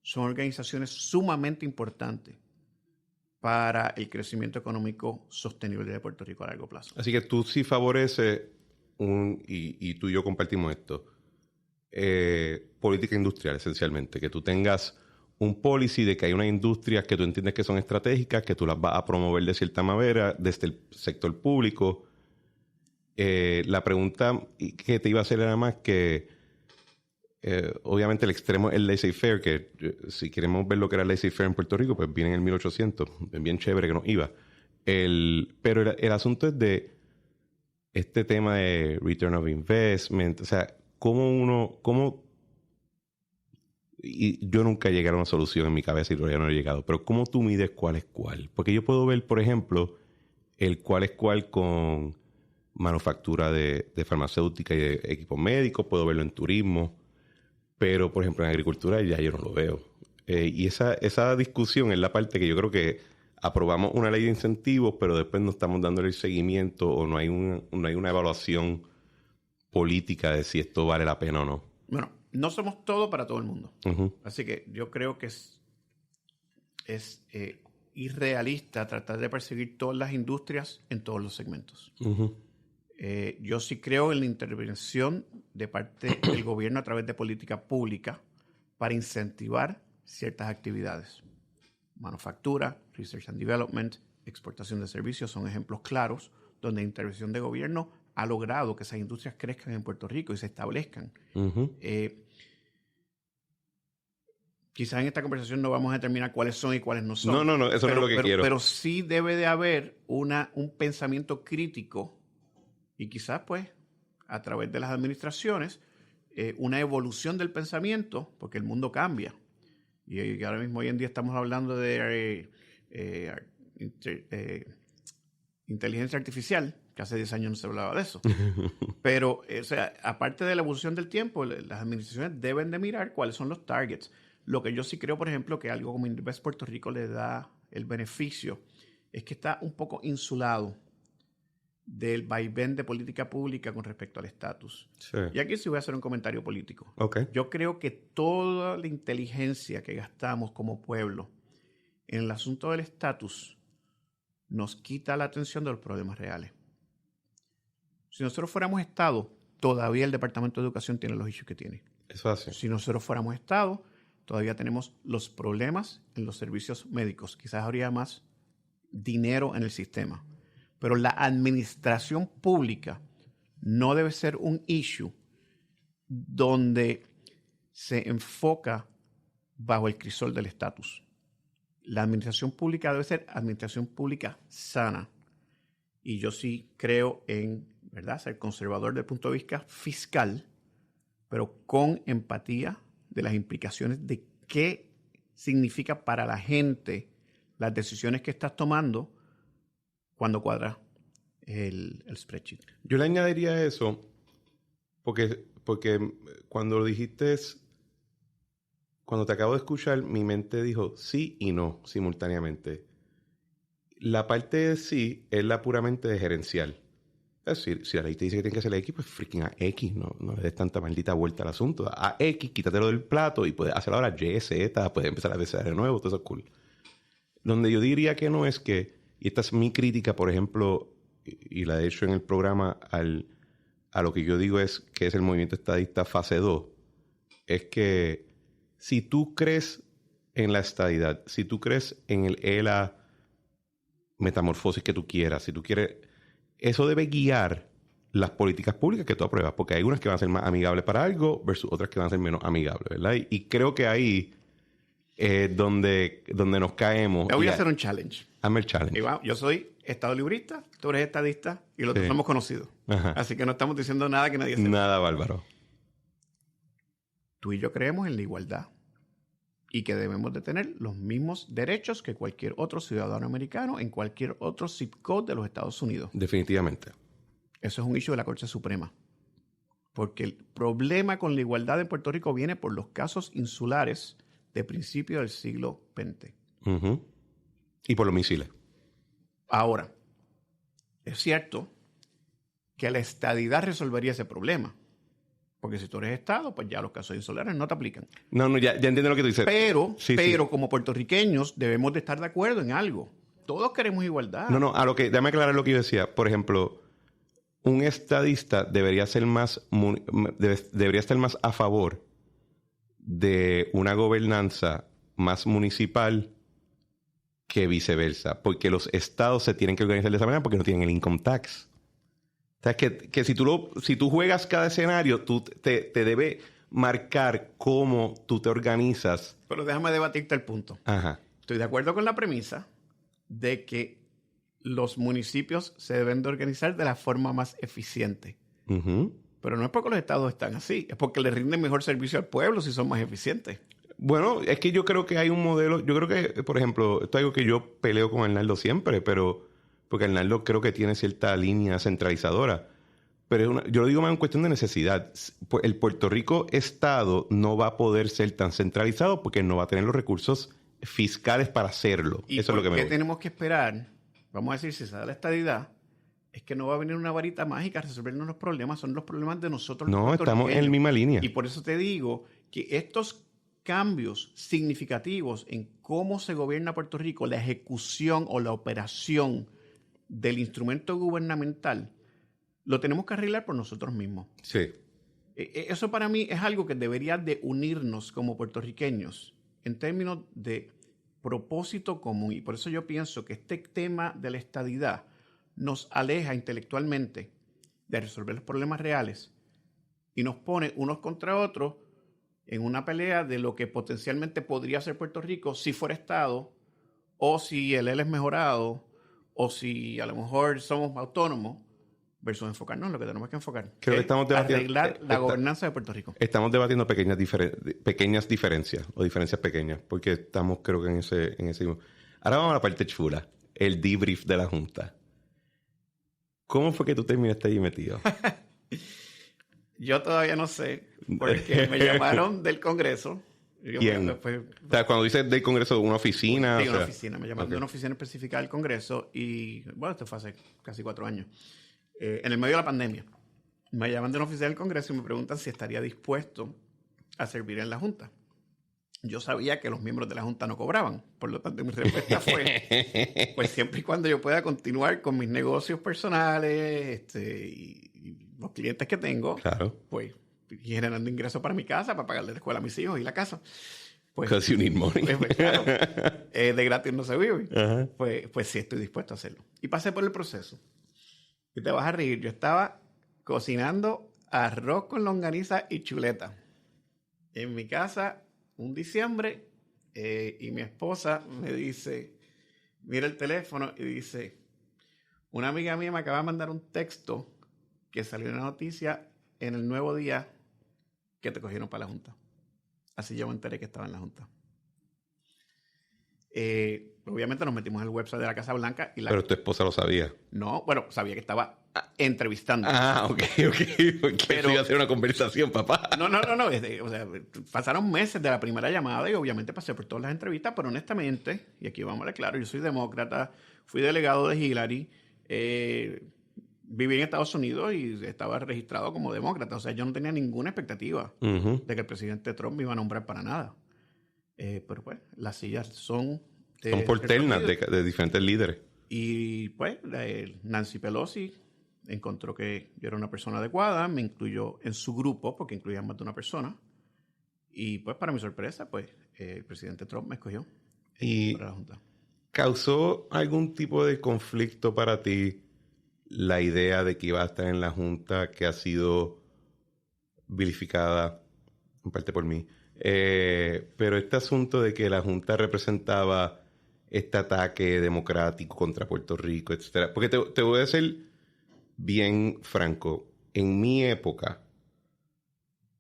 son organizaciones sumamente importantes para el crecimiento económico sostenible de Puerto Rico a largo plazo. Así que tú sí favoreces y tú y yo compartimos esto, política industrial esencialmente, que tú tengas un policy de que hay unas industrias que tú entiendes que son estratégicas, que tú las vas a promover de cierta manera desde el sector público. La pregunta que te iba a hacer era más que obviamente el extremo es el laissez-faire, que si queremos ver lo que era el laissez-faire en Puerto Rico, pues viene en el 1800, es bien chévere que nos iba. Pero el asunto es de este tema de return of investment, o sea, y yo nunca llegué a una solución en mi cabeza y todavía no he llegado, pero ¿cómo tú mides cuál es cuál? Porque yo puedo ver, por ejemplo, el cuál es cuál con manufactura de farmacéutica y de equipos médicos, puedo verlo en turismo, pero, por ejemplo, en agricultura ya yo no lo veo. Y esa discusión es la parte que yo creo que aprobamos una ley de incentivos, pero después no estamos dándole el seguimiento o no hay una evaluación política de si esto vale la pena o no. Bueno, no somos todo para todo el mundo. Uh-huh. Así que yo creo que es irrealista tratar de perseguir todas las industrias en todos los segmentos. Uh-huh. Yo sí creo en la intervención de parte del gobierno a través de política pública para incentivar ciertas actividades. Manufactura, research and development, exportación de servicios son ejemplos claros donde la intervención de gobierno ha logrado que esas industrias crezcan en Puerto Rico y se establezcan. Uh-huh. Quizás en esta conversación no vamos a determinar cuáles son y cuáles no son. No, eso no es lo que quiero. Pero sí debe de haber un pensamiento crítico y quizás, pues, a través de las administraciones, una evolución del pensamiento, porque el mundo cambia. Y ahora mismo, hoy en día, estamos hablando de inteligencia artificial, que hace 10 años no se hablaba de eso. Pero, o sea, aparte de la evolución del tiempo, las administraciones deben de mirar cuáles son los targets. Lo que yo sí creo, por ejemplo, que algo como Invest Puerto Rico le da el beneficio, es que está un poco insulado del vaivén de política pública con respecto al estatus. Sí. Y aquí sí voy a hacer un comentario político. Okay. Yo creo que toda la inteligencia que gastamos como pueblo en el asunto del estatus nos quita la atención de los problemas reales. Si nosotros fuéramos Estado, todavía el Departamento de Educación tiene los issues que tiene. Eso hace. Si nosotros fuéramos Estado, todavía tenemos los problemas en los servicios médicos. Quizás habría más dinero en el sistema. Pero la administración pública no debe ser un issue donde se enfoca bajo el crisol del estatus. La administración pública debe ser administración pública sana. Y yo sí creo en, ¿verdad?, ser conservador desde el punto de vista fiscal, pero con empatía de las implicaciones de qué significa para la gente las decisiones que estás tomando cuando cuadras el spreadsheet. Yo le añadiría eso porque cuando lo dijiste, cuando te acabo de escuchar, mi mente dijo sí y no simultáneamente. La parte de sí es la puramente de gerencial. Es decir, si la ley te dice que tienes que hacer X, pues freaking a X, no le des tanta maldita vuelta al asunto. A X, quítatelo del plato y puedes hacer ahora Y, Z, puedes empezar a empezar de nuevo, todo eso es cool. Donde yo diría que no es que, y esta es mi crítica, por ejemplo, y la he hecho en el programa a lo que yo digo es que es el movimiento estadista fase 2, es que si tú crees en la estadidad, si tú crees en el ELA metamorfosis que tú quieras, si tú quieres, eso debe guiar las políticas públicas que tú apruebas, porque hay unas que van a ser más amigables para algo versus otras que van a ser menos amigables, ¿verdad? Y creo que ahí es donde nos caemos. Te voy a hacer un challenge. Hazme el challenge. Iván, yo soy estado librista, tú eres estadista y los dos somos conocidos. Ajá. Así que no estamos diciendo nada que nadie sepa. Nada bárbaro. Tú y yo creemos en la igualdad y que debemos de tener los mismos derechos que cualquier otro ciudadano americano en cualquier otro zip code de los Estados Unidos. Definitivamente. Eso es un issue de la Corte Suprema. Porque el problema con la igualdad en Puerto Rico viene por los casos insulares de principios del siglo XX. Uh-huh. Y por los misiles. Ahora, es cierto que la estadidad resolvería ese problema. Porque si tú eres Estado, pues ya los casos insulares no te aplican. No, ya entiendo lo que tú dices. Pero como puertorriqueños debemos de estar de acuerdo en algo. Todos queremos igualdad. Déjame aclarar lo que yo decía. Por ejemplo, un estadista debería estar más a favor de una gobernanza más municipal que viceversa. Porque los estados se tienen que organizar de esa manera porque no tienen el income tax. O sea, que si tú juegas cada escenario, tú te debe marcar cómo tú te organizas. Pero déjame debatirte el punto. Ajá. Estoy de acuerdo con la premisa de que los municipios se deben de organizar de la forma más eficiente. Uh-huh. Pero no es porque los estados están así, es porque le rinden mejor servicio al pueblo si son más eficientes. Bueno, es que yo creo que hay un modelo, yo creo que, por ejemplo, esto es algo que yo peleo con Arnaldo siempre, pero porque Arnaldo creo que tiene cierta línea centralizadora. Pero yo lo digo más en cuestión de necesidad. El Puerto Rico Estado no va a poder ser tan centralizado porque no va a tener los recursos fiscales para hacerlo. ¿Y eso es lo que me gusta. tenemos que esperar? Vamos a decir, si se da la estadidad, es que no va a venir una varita mágica a resolvernos los problemas. Son los problemas de nosotros. No, estamos en la misma línea. Y por eso te digo que estos cambios significativos en cómo se gobierna Puerto Rico, la ejecución o la operación del instrumento gubernamental, lo tenemos que arreglar por nosotros mismos. Sí. Eso para mí es algo que debería de unirnos como puertorriqueños en términos de propósito común. Y por eso yo pienso que este tema de la estadidad nos aleja intelectualmente de resolver los problemas reales y nos pone unos contra otros en una pelea de lo que potencialmente podría ser Puerto Rico si fuera Estado, o si el ELA es mejorado, o si a lo mejor somos autónomos, versus enfocarnos en lo que tenemos que enfocar. Creo que estamos debatiendo, arreglar la gobernanza de Puerto Rico. Estamos debatiendo pequeñas diferencias, o diferencias pequeñas, porque estamos, creo que en ese... Ahora vamos a la parte chula, el debrief de la Junta. ¿Cómo fue que tú terminaste ahí metido? Yo todavía no sé, porque me llamaron del Congreso. ¿Quién? Después, o sea, cuando dices del Congreso, ¿una oficina? Sí, una oficina. Me llamaron de una oficina específica del Congreso y, bueno, esto fue hace casi 4 años. En el medio de la pandemia. Me llaman de una oficina del Congreso y me preguntan si estaría dispuesto a servir en la Junta. Yo sabía que los miembros de la Junta no cobraban, por lo tanto mi respuesta fue, pues siempre y cuando yo pueda continuar con mis negocios personales y los clientes que tengo, claro, pues y generando ingresos para mi casa, para pagarle la escuela a mis hijos y la casa. Pues, because you need money. Pues, claro, de gratis no se vive. Uh-huh. Pues sí estoy dispuesto a hacerlo. Y pasé por el proceso. Y te vas a reír, yo estaba cocinando arroz con longaniza y chuleta en mi casa un diciembre y mi esposa me dice, mira el teléfono y dice, una amiga mía me acaba de mandar un texto que salió en la noticia en El Nuevo Día que te cogieron para la Junta. Así yo me enteré que estaba en la Junta. Obviamente nos metimos en el website de la Casa Blanca. Pero tu esposa lo sabía. No, bueno, sabía que estaba entrevistando. Ok. Pero iba a ser una conversación, papá. No. O sea, pasaron meses de la primera llamada y obviamente pasé por todas las entrevistas, pero honestamente, y aquí vamos a ver claro, yo soy demócrata, fui delegado de Hillary, viví en Estados Unidos y estaba registrado como demócrata. O sea, yo no tenía ninguna expectativa de que el presidente Trump me iba a nombrar para nada. Pero pues, las sillas son por ternas de diferentes líderes. Y pues, Nancy Pelosi encontró que yo era una persona adecuada, me incluyó en su grupo, porque incluía más de una persona. Y pues, para mi sorpresa, pues, el presidente Trump me escogió para la Junta. ¿Causó algún tipo de conflicto para ti la idea de que iba a estar en la Junta que ha sido vilificada en parte por mí? Pero este asunto de que la Junta representaba este ataque democrático contra Puerto Rico, etcétera. Porque te voy a ser bien franco. En mi época,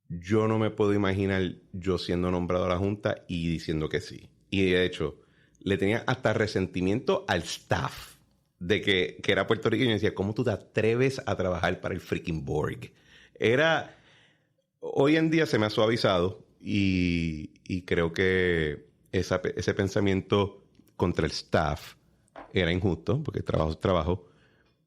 yo no me puedo imaginar yo siendo nombrado a la Junta y diciendo que sí. Y de hecho, le tenía hasta resentimiento al staff de que era puertorriqueño y decía, ¿cómo tú te atreves a trabajar para el freaking Borg? Hoy en día se me ha suavizado y creo que ese pensamiento contra el staff era injusto, porque trabajo es trabajo,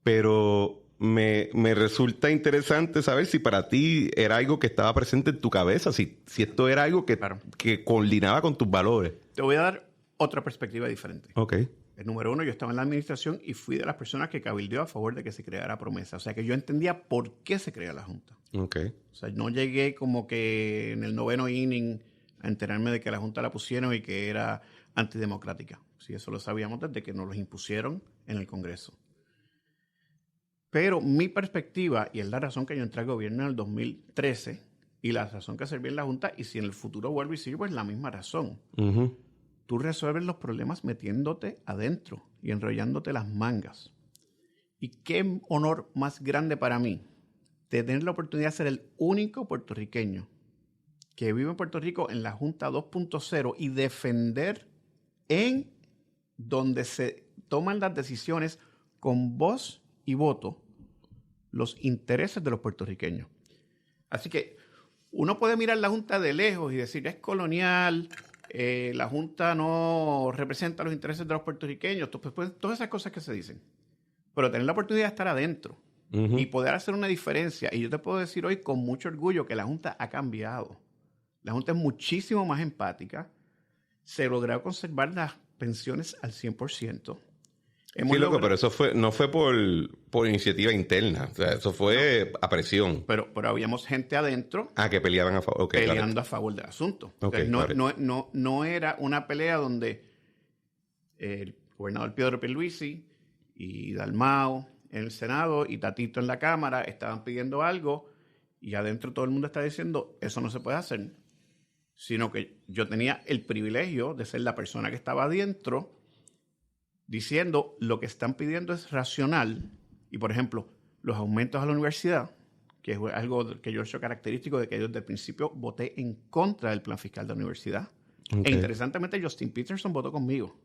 pero me resulta interesante saber si para ti era algo que estaba presente en tu cabeza, si esto era algo que coordinaba con tus valores. Te voy a dar otra perspectiva diferente. Ok. El número 1, yo estaba en la administración y fui de las personas que cabildeó a favor de que se creara Promesa. O sea, que yo entendía por qué se crea la Junta. Ok. O sea, no llegué como que en el 9º inning a enterarme de que la Junta la pusieron y que era antidemocrática. Sí, eso lo sabíamos desde que nos los impusieron en el Congreso. Pero mi perspectiva, y es la razón que yo entré al gobierno en el 2013, y la razón que serví en la Junta, y si en el futuro vuelvo y sirvo, es la misma razón. Uh-huh. Tú resuelves los problemas metiéndote adentro y enrollándote las mangas. Y qué honor más grande para mí tener la oportunidad de ser el único puertorriqueño que vive en Puerto Rico en la Junta 2.0 y defender en donde se toman las decisiones con voz y voto los intereses de los puertorriqueños. Así que uno puede mirar la Junta de lejos y decir, es colonial, la Junta no representa los intereses de los puertorriqueños, todas esas cosas que se dicen. Pero tener la oportunidad de estar adentro y poder hacer una diferencia. Y yo te puedo decir hoy con mucho orgullo que la Junta ha cambiado. La Junta es muchísimo más empática. Se lograron conservar las pensiones al 100%. Pero eso no fue por iniciativa interna. O sea, eso fue a presión. Pero habíamos gente adentro que peleaban a favor. Peleando a favor del asunto. No era una pelea donde el gobernador Pedro Pierluisi y Dalmau en el Senado y Tatito en la Cámara estaban pidiendo algo y adentro todo el mundo está diciendo, eso no se puede hacer. sino que yo tenía el privilegio de ser la persona que estaba adentro diciendo lo que están pidiendo es racional. Y, por ejemplo, los aumentos a la universidad, que es algo que yo he hecho característico de que yo desde el principio voté en contra del plan fiscal de la universidad. Okay. E interesantemente, Justin Peterson votó conmigo.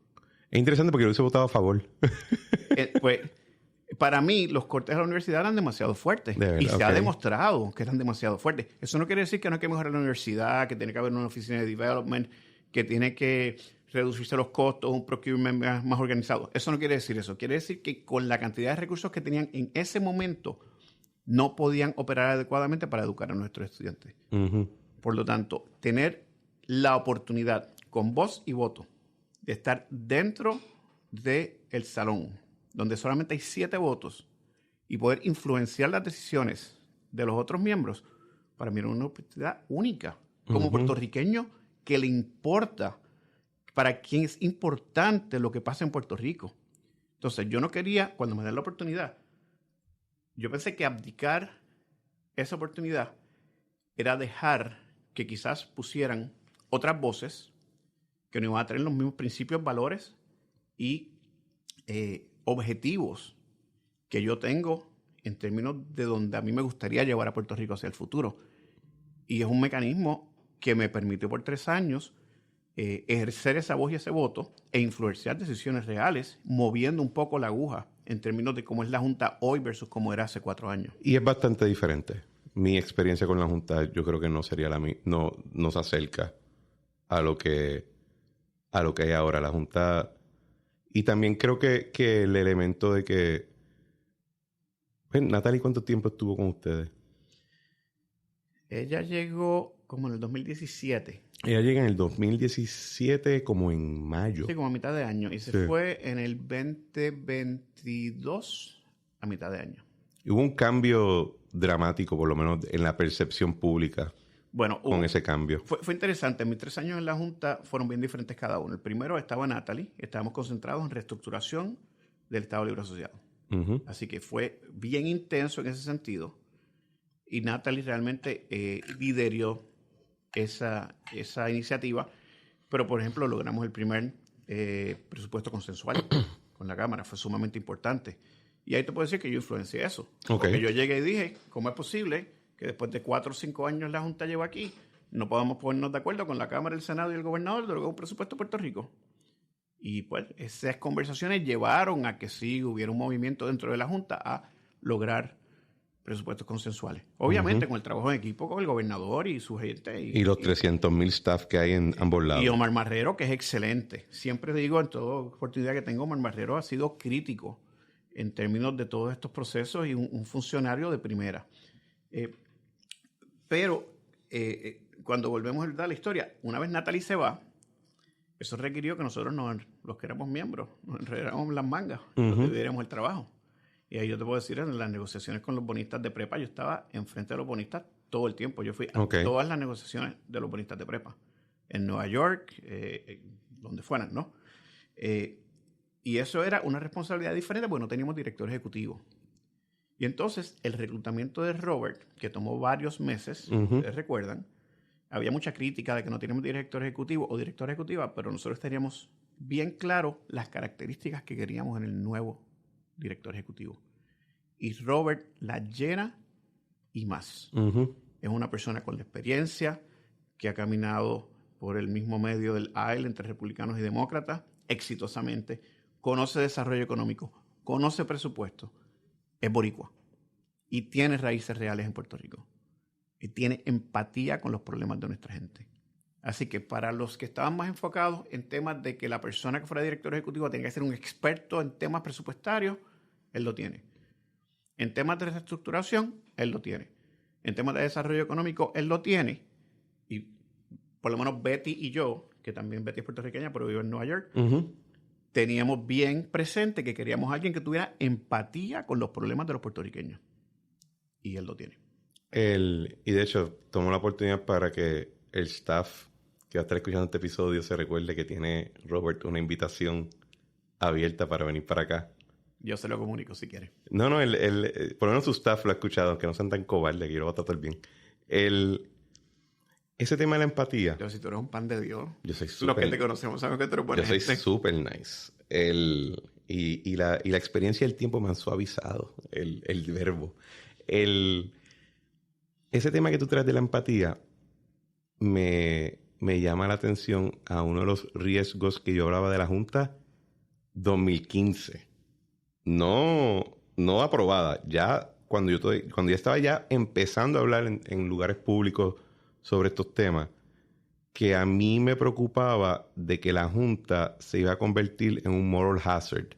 Es interesante porque yo hubiese votado a favor. Pues, para mí, los cortes a la universidad eran demasiado fuertes. De verdad, y se okay. ha demostrado que eran demasiado fuertes. Eso no quiere decir que no hay que mejorar la universidad, que tiene que haber una oficina de development, que tiene que reducirse los costos, un procurement más organizado. Eso no quiere decir eso. Quiere decir que con la cantidad de recursos que tenían en ese momento, no podían operar adecuadamente para educar a nuestros estudiantes. Uh-huh. Por lo tanto, tener la oportunidad con voz y voto de estar dentro del salón, donde solamente hay 7 votos, y poder influenciar las decisiones de los otros miembros, para mí era una oportunidad única. Como puertorriqueño que le importa, para quien es importante lo que pasa en Puerto Rico. Entonces, yo no quería, cuando me dan la oportunidad, yo pensé que abdicar esa oportunidad era dejar que quizás pusieran otras voces que no iban a tener los mismos principios, valores y objetivos que yo tengo en términos de donde a mí me gustaría llevar a Puerto Rico hacia el futuro. Y es un mecanismo que me permitió por 3 años ejercer esa voz y ese voto e influenciar decisiones reales, moviendo un poco la aguja en términos de cómo es la Junta hoy versus cómo era hace 4 años. Y es bastante diferente. Mi experiencia con la Junta, yo creo que no sería no se acerca a lo que hay ahora. La Junta. Y también creo que el elemento de que. Natalie, ¿cuánto tiempo estuvo con ustedes? Ella llegó como en el 2017. Ella llega en el 2017, como en mayo. Sí, como a mitad de año. Y se fue en el 2022 a mitad de año. Hubo un cambio dramático, por lo menos en la percepción pública. Bueno, con ese cambio. Fue interesante. Mis 3 años en la Junta fueron bien diferentes cada uno. El primero estaba Natalie. Estábamos concentrados en reestructuración del Estado Libre Asociado. Uh-huh. Así que fue bien intenso en ese sentido. Y Natalie realmente lideró esa iniciativa. Pero, por ejemplo, logramos el primer presupuesto consensual con la Cámara. Fue sumamente importante. Y ahí te puedo decir que yo influencié eso. Okay. Porque yo llegué y dije, ¿cómo es posible que después de 4 o 5 años la Junta lleva aquí, no podamos ponernos de acuerdo con la Cámara, el Senado y el Gobernador de lo que es un presupuesto de Puerto Rico? Y pues esas conversaciones llevaron a que sí hubiera un movimiento dentro de la Junta a lograr presupuestos consensuales. Obviamente con el trabajo en equipo con el Gobernador y su gente. Y los 300,000 staff que hay en ambos lados. Y Omar Marrero, que es excelente. Siempre digo, en toda oportunidad que tengo, Omar Marrero ha sido crítico en términos de todos estos procesos y un funcionario de primera. Pero cuando volvemos a la historia, una vez Natalie se va, eso requirió que nosotros, los que éramos miembros, nos enredáramos las mangas, nos dividiéramos el trabajo. Y ahí yo te puedo decir, en las negociaciones con los bonistas de prepa, yo estaba enfrente de los bonistas todo el tiempo. Yo fui a todas las negociaciones de los bonistas de prepa. En Nueva York, donde fueran, ¿no? Y eso era una responsabilidad diferente porque no teníamos director ejecutivo. Y entonces, el reclutamiento de Robert, que tomó varios meses, ustedes recuerdan, había mucha crítica de que no teníamos director ejecutivo o directora ejecutiva, pero nosotros teníamos bien claro las características que queríamos en el nuevo director ejecutivo. Y Robert la llena y más. Es una persona con la experiencia, que ha caminado por el mismo medio del aisle entre republicanos y demócratas, exitosamente, conoce desarrollo económico, conoce presupuesto, es boricua y tiene raíces reales en Puerto Rico y tiene empatía con los problemas de nuestra gente. Así que para los que estaban más enfocados en temas de que la persona que fuera director ejecutivo tenía que ser un experto en temas presupuestarios, él lo tiene. En temas de reestructuración, él lo tiene. En temas de desarrollo económico, él lo tiene. Y por lo menos Betty y yo, que también Betty es puertorriqueña, pero vive en Nueva York, teníamos bien presente que queríamos a alguien que tuviera empatía con los problemas de los puertorriqueños. Y él lo tiene. Y de hecho, tomo la oportunidad para que el staff que va a estar escuchando este episodio se recuerde que tiene Robert una invitación abierta para venir para acá. Yo se lo comunico si quiere. No, por lo menos su staff lo ha escuchado, que no sean tan cobardes, que yo lo voy a tratar bien. ese tema de la empatía. Yo, si tú eres un pan de Dios, Yo soy los que te conocemos saben que tú eres buena Yo soy gente. súper nice. Y la experiencia del tiempo me han suavizado el verbo. Ese tema que tú traes de la empatía me llama la atención a uno de los riesgos que yo hablaba de la Junta 2015. No aprobada. Ya cuando ya estaba ya empezando a hablar en lugares públicos sobre estos temas, que a mí me preocupaba de que la Junta se iba a convertir en un moral hazard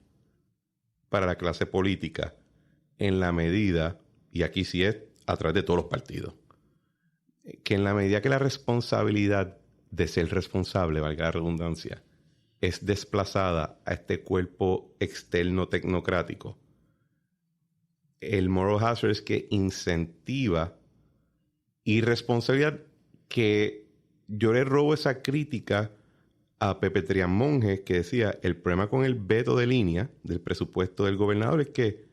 para la clase política en la medida, y aquí sí es a través de todos los partidos, que en la medida que la responsabilidad de ser responsable, valga la redundancia, es desplazada a este cuerpo externo tecnocrático, el moral hazard es que incentiva irresponsabilidad, que yo le robo esa crítica a Pepe Trián Monge, que decía, el problema con el veto de línea del presupuesto del gobernador es que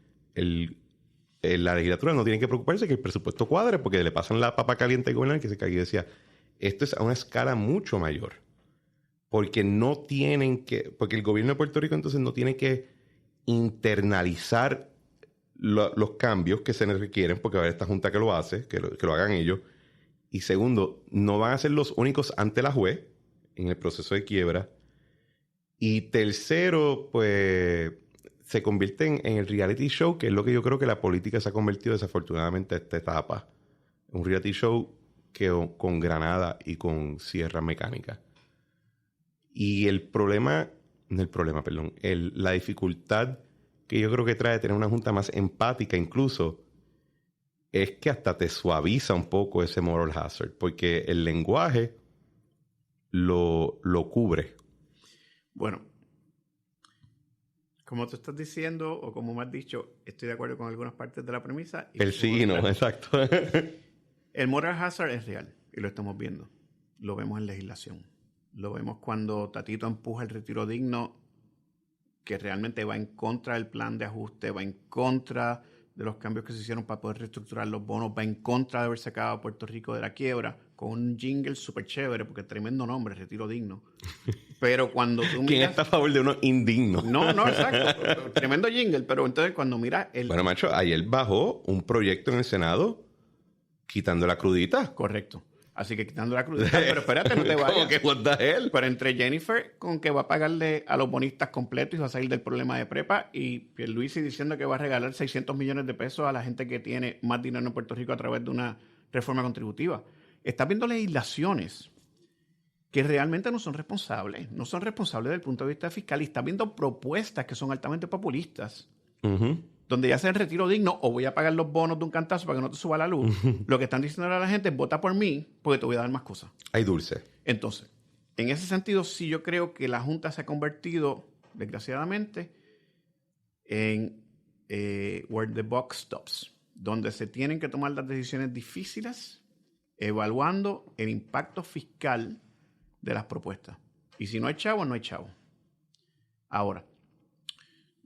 la legislatura no tiene que preocuparse que el presupuesto cuadre, porque le pasan la papa caliente al gobernador, que se cae y decía, esto es a una escala mucho mayor. Porque el gobierno de Puerto Rico entonces no tiene que internalizar los cambios que se requieren, porque va a haber esta junta que lo hace, que lo hagan ellos. Y segundo, no van a ser los únicos ante la juez en el proceso de quiebra. Y tercero, pues se convierten en el reality show, que es lo que yo creo que la política se ha convertido desafortunadamente a esta etapa. Un reality show con granada y con sierra mecánica. Y la dificultad que yo creo que trae tener una junta más empática incluso, es que hasta te suaviza un poco ese moral hazard, porque el lenguaje lo cubre. Bueno, como tú estás diciendo, o como me has dicho, estoy de acuerdo con algunas partes de la premisa. Exacto. El moral hazard es real, y lo estamos viendo. Lo vemos en legislación. Lo vemos cuando Tatito empuja el retiro digno, que realmente va en contra del plan de ajuste, va en contra de los cambios que se hicieron para poder reestructurar los bonos, va en contra de haber sacado a Puerto Rico de la quiebra, con un jingle súper chévere, porque tremendo nombre, Retiro Digno. Pero cuando tú miras... ¿Quién está a favor de uno indigno? No, exacto. Tremendo jingle, pero entonces cuando miras... Bueno, macho, ayer bajó un proyecto en el Senado quitando la crudita. Correcto. Así que quitando la crudita, pero espérate, no te vayas. ¿Cómo que what the hell? Pero entre Jennifer, con que va a pagarle a los bonistas completos y va a salir del problema de prepa, y Pierluisi diciendo que va a regalar 600 millones de pesos a la gente que tiene más dinero en Puerto Rico a través de una reforma contributiva. Estás viendo legislaciones que realmente no son responsables desde el punto de vista fiscal, y estás viendo propuestas que son altamente populistas. Donde ya sea el retiro digno o voy a pagar los bonos de un cantazo para que no te suba la luz, lo que están diciendo a la gente es vota por mí porque te voy a dar más cosas. Hay dulce. Entonces, en ese sentido, sí yo creo que la Junta se ha convertido, desgraciadamente, en where the buck stops, donde se tienen que tomar las decisiones difíciles evaluando el impacto fiscal de las propuestas. Y si no hay chavo, no hay chavo. Ahora,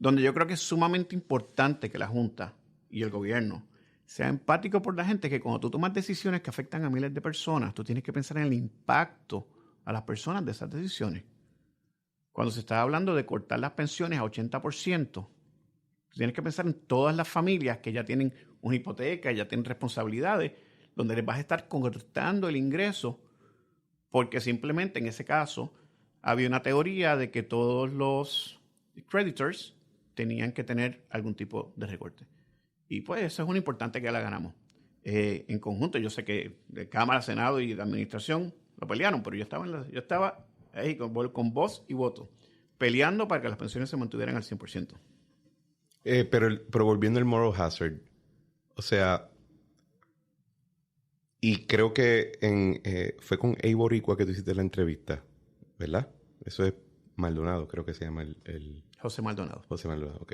donde yo creo que es sumamente importante que la Junta y el gobierno sea empático por la gente, que cuando tú tomas decisiones que afectan a miles de personas, tú tienes que pensar en el impacto a las personas de esas decisiones. Cuando se está hablando de cortar las pensiones a 80%, tú tienes que pensar en todas las familias que ya tienen una hipoteca, ya tienen responsabilidades, donde les vas a estar cortando el ingreso, porque simplemente en ese caso había una teoría de que todos los creditors tenían que tener algún tipo de recorte. Y pues eso es una importante que la ganamos. En conjunto, yo sé que de Cámara, Senado y de Administración lo pelearon, pero yo estaba ahí con voz y voto, peleando para que las pensiones se mantuvieran al 100%. Pero volviendo al moral hazard, o sea, y creo que fue con Evo Boricua que tú hiciste la entrevista, ¿verdad? Eso es Maldonado, creo que se llama el... José Maldonado, ok.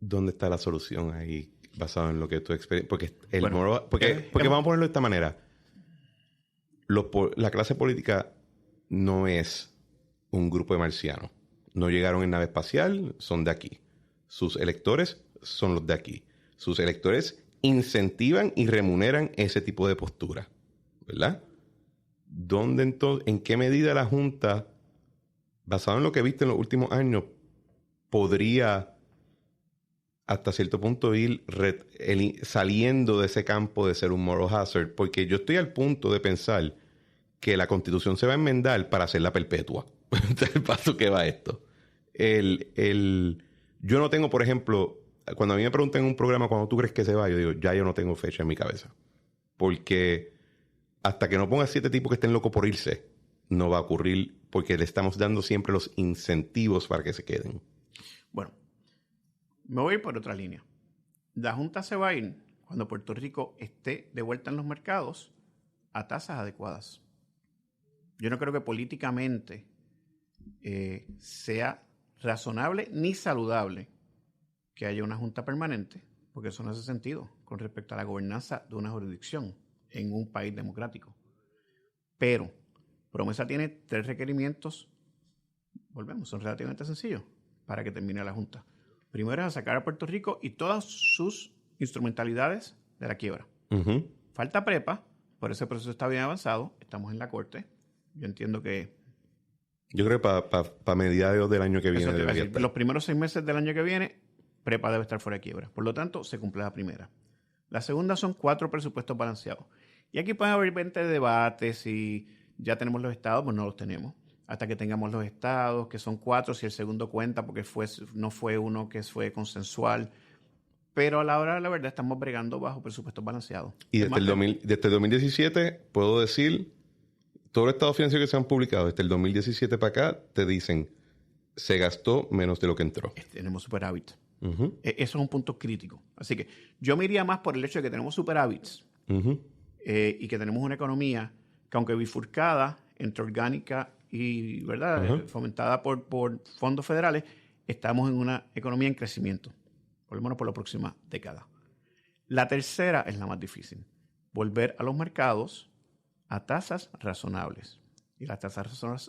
¿Dónde está la solución ahí basado en lo que tú experiencias? Porque vamos a ponerlo de esta manera. La clase política no es un grupo de marcianos. No llegaron en nave espacial, son de aquí. Sus electores son los de aquí. Sus electores incentivan y remuneran ese tipo de postura. ¿verdad? ¿Dónde entonces, en qué medida la Junta, basado en lo que viste en los últimos años, podría hasta cierto punto ir saliendo de ese campo de ser un moral hazard? Porque yo estoy al punto de pensar que la Constitución se va a enmendar para hacerla perpetua. El paso que va esto. Yo no tengo, por ejemplo, cuando a mí me preguntan en un programa cuándo tú crees que se va, yo digo, ya yo no tengo fecha en mi cabeza. Porque hasta que no ponga 7 tipos que estén locos por irse, no va a ocurrir, porque le estamos dando siempre los incentivos para que se queden. Bueno, me voy por otra línea. La Junta se va a ir cuando Puerto Rico esté de vuelta en los mercados a tasas adecuadas. Yo no creo que políticamente sea razonable ni saludable que haya una Junta permanente, porque eso no hace sentido con respecto a la gobernanza de una jurisdicción en un país democrático. Pero Promesa tiene 3 requerimientos, volvemos, son relativamente sencillos para que termine la Junta. Primero es sacar a Puerto Rico y todas sus instrumentalidades de la quiebra. Uh-huh. Falta prepa, por ese proceso está bien avanzado, estamos en la Corte. Yo entiendo que... Yo creo que para mediados del año que viene debería estar. Los primeros 6 meses del año que viene, prepa debe estar fuera de quiebra. Por lo tanto, se cumple la primera. La segunda son 4 presupuestos balanceados. Y aquí pueden haber 20 debates y ya tenemos los estados, pues no los tenemos. Hasta que tengamos los estados, que son 4, si el segundo cuenta, porque no fue uno que fue consensual. Pero a la hora de la verdad estamos bregando bajo presupuestos balanceados. Y desde el 2017, puedo decir, todos los estados financieros que se han publicado desde el 2017 para acá, te dicen, se gastó menos de lo que entró. Tenemos superávit. Uh-huh. Eso es un punto crítico. Así que yo me iría más por el hecho de que tenemos superávits uh-huh. Y que tenemos una economía que, aunque bifurcada entre orgánica y, ¿verdad?, uh-huh. fomentada por fondos federales, estamos en una economía en crecimiento, por lo menos por la próxima década. La tercera es la más difícil. Volver a los mercados a tasas razonables. Y las tasas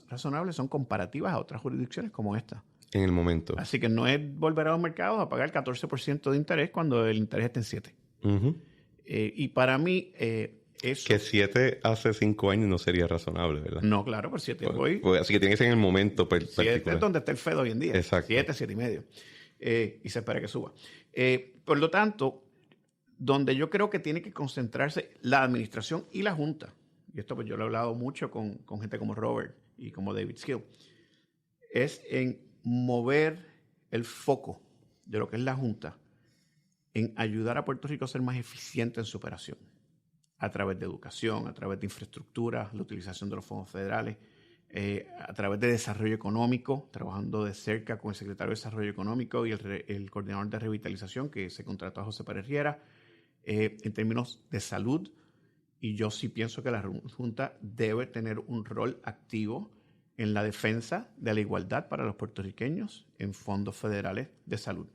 razonables son comparativas a otras jurisdicciones como esta. En el momento. Así que no es volver a los mercados a pagar 14% de interés cuando el interés está en 7. Uh-huh. Y para mí, eso... Que 7 hace 5 años no sería razonable, ¿verdad? No, claro, por 7 hoy... Así que tiene que ser en el momento particular. 7 es donde está el Fed hoy en día. Exacto. 7, 7.5. Y se espera que suba. Por lo tanto, donde yo creo que tiene que concentrarse la administración y la Junta, y esto pues yo lo he hablado mucho con gente como Robert y como David Skill, es en mover el foco de lo que es la Junta en ayudar a Puerto Rico a ser más eficiente en su operación, a través de educación, a través de infraestructura, la utilización de los fondos federales, a través de desarrollo económico, trabajando de cerca con el secretario de Desarrollo Económico y el coordinador de revitalización que se contrató a José Pérez Riera, en términos de salud. Y yo sí pienso que la Junta debe tener un rol activo en la defensa de la igualdad para los puertorriqueños en fondos federales de salud.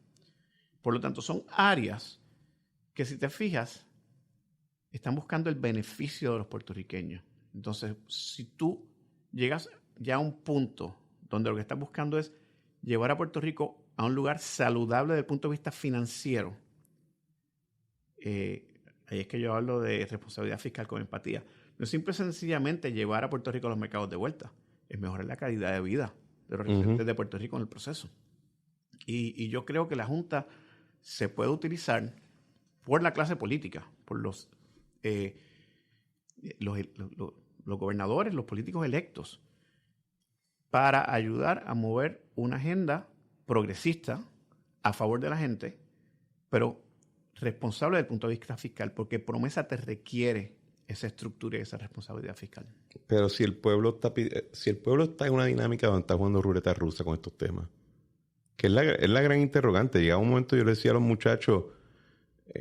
Por lo tanto, son áreas que, si te fijas, están buscando el beneficio de los puertorriqueños. Entonces, si tú llegas ya a un punto donde lo que estás buscando es llevar a Puerto Rico a un lugar saludable desde el punto de vista financiero, ahí es que yo hablo de responsabilidad fiscal con empatía. No es simple y sencillamente llevar a Puerto Rico a los mercados de vuelta. Es mejorar la calidad de vida de los residentes de Puerto Rico en el proceso. Y yo creo que la Junta se puede utilizar por la clase política, por los gobernadores, los políticos electos, para ayudar a mover una agenda progresista a favor de la gente, pero responsable desde el punto de vista fiscal, porque Promesa te requiere esa estructura y esa responsabilidad fiscal. Pero si el pueblo está en una dinámica donde está jugando ruleta rusa con estos temas, que es la gran interrogante. Llegaba un momento, yo le decía a los muchachos,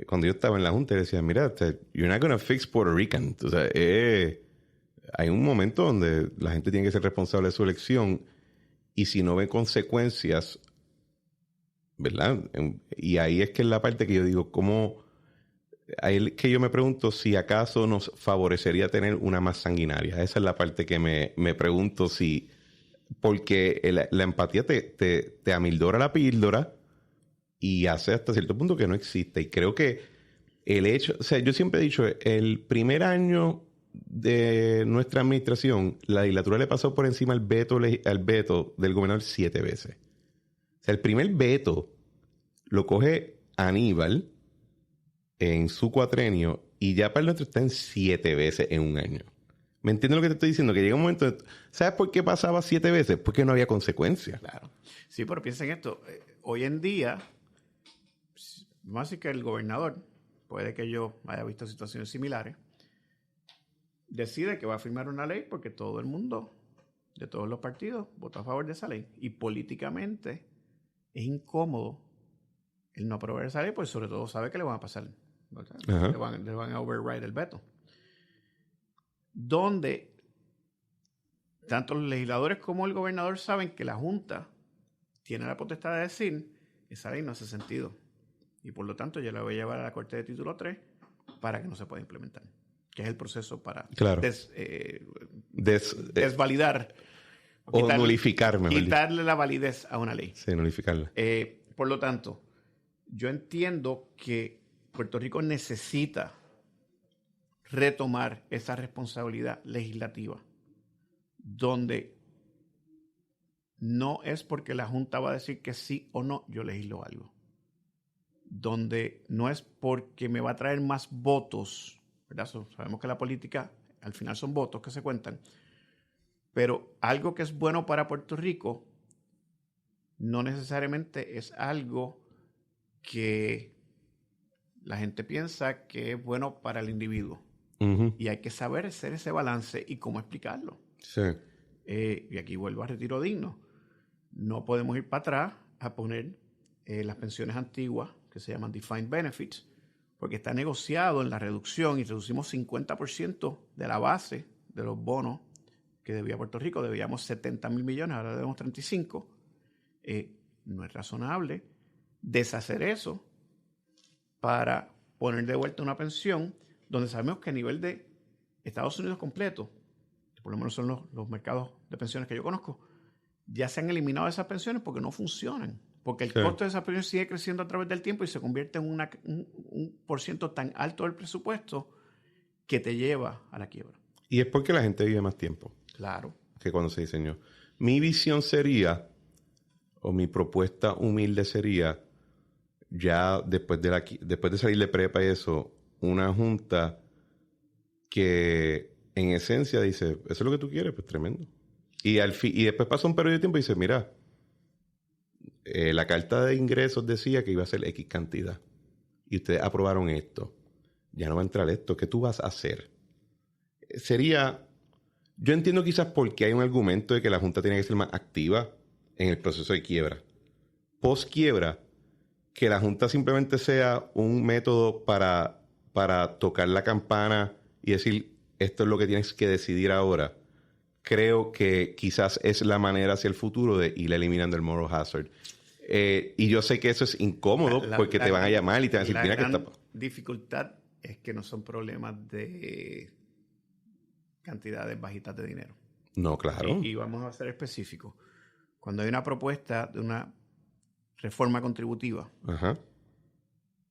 cuando yo estaba en la Junta, le decía, mira, you're not going to fix Puerto Rican. O sea, hay un momento donde la gente tiene que ser responsable de su elección, y si no ve consecuencias, ¿verdad? Y ahí es que es la parte que yo digo, ¿cómo? Ahí es que yo me pregunto si acaso nos favorecería tener una más sanguinaria. Esa es la parte que me pregunto si... Porque la empatía te amildora la píldora y hace hasta cierto punto que no existe. Y creo que el hecho... O sea, yo siempre he dicho, el primer año de nuestra administración, la legislatura le pasó por encima al veto del gobernador 7 veces. O sea, el primer veto lo coge Aníbal en su cuatrenio y ya para el nuestro está en 7 veces en un año. ¿Me entiendes lo que te estoy diciendo? Que llega un momento... ¿Sabes por qué pasaba 7 veces? Porque no había consecuencias. Claro. Sí, pero piensa en esto. Hoy en día, vamos a decir que el gobernador, puede que yo haya visto situaciones similares, decide que va a firmar una ley porque todo el mundo, de todos los partidos, votó a favor de esa ley. Y políticamente es incómodo el no aprobar esa ley, pues sobre todo sabe que le van a pasar. Le van a override el veto. Donde tanto los legisladores como el gobernador saben que la Junta tiene la potestad de decir esa ley no hace sentido. Y por lo tanto yo la voy a llevar a la Corte de Título 3 para que no se pueda implementar. Que es el proceso para desvalidar o quitarle la validez a una ley. Sí, nulificarla. Por lo tanto, yo entiendo que Puerto Rico necesita retomar esa responsabilidad legislativa, donde no es porque la Junta va a decir que sí o no, yo legislo algo. Donde no es porque me va a traer más votos, ¿verdad? Sabemos que la política al final son votos que se cuentan, pero algo que es bueno para Puerto Rico no necesariamente es algo que la gente piensa que es bueno para el individuo. Uh-huh. Y hay que saber hacer ese balance y cómo explicarlo. Sí. Y aquí vuelvo a retiro digno. No podemos ir para atrás a poner las pensiones antiguas, que se llaman defined benefits, porque está negociado en la reducción y reducimos 50% de la base de los bonos que debía Puerto Rico. Debíamos 70 mil millones, ahora debemos 35. No es razonable deshacer eso para poner de vuelta una pensión donde sabemos que a nivel de Estados Unidos completo, que por lo menos son los mercados de pensiones que yo conozco, ya se han eliminado esas pensiones porque no funcionan. Porque el costo de esas pensiones sigue creciendo a través del tiempo y se convierte en un % tan alto del presupuesto que te lleva a la quiebra. Y es porque la gente vive más tiempo. Claro. Que cuando se diseñó. Mi visión sería, o mi propuesta humilde sería, ya después de salir de prepa y eso, una junta que en esencia dice, eso es lo que tú quieres, pues tremendo. Y después pasa un periodo de tiempo y dice, mira, la carta de ingresos decía que iba a ser X cantidad. Y ustedes aprobaron esto. Ya no va a entrar esto. ¿Qué tú vas a hacer? Yo entiendo quizás porque hay un argumento de que la Junta tiene que ser más activa en el proceso de quiebra. Post quiebra, que la Junta simplemente sea un método para tocar la campana y decir, esto es lo que tienes que decidir ahora. Creo que quizás es la manera hacia el futuro de ir eliminando el moral hazard. Y yo sé que eso es incómodo porque te van a llamar y te van a decir, mira que está... La dificultad es que no son problemas de cantidades bajitas de dinero. No, claro. Y vamos a ser específicos. Cuando hay una propuesta de una reforma contributiva, ajá,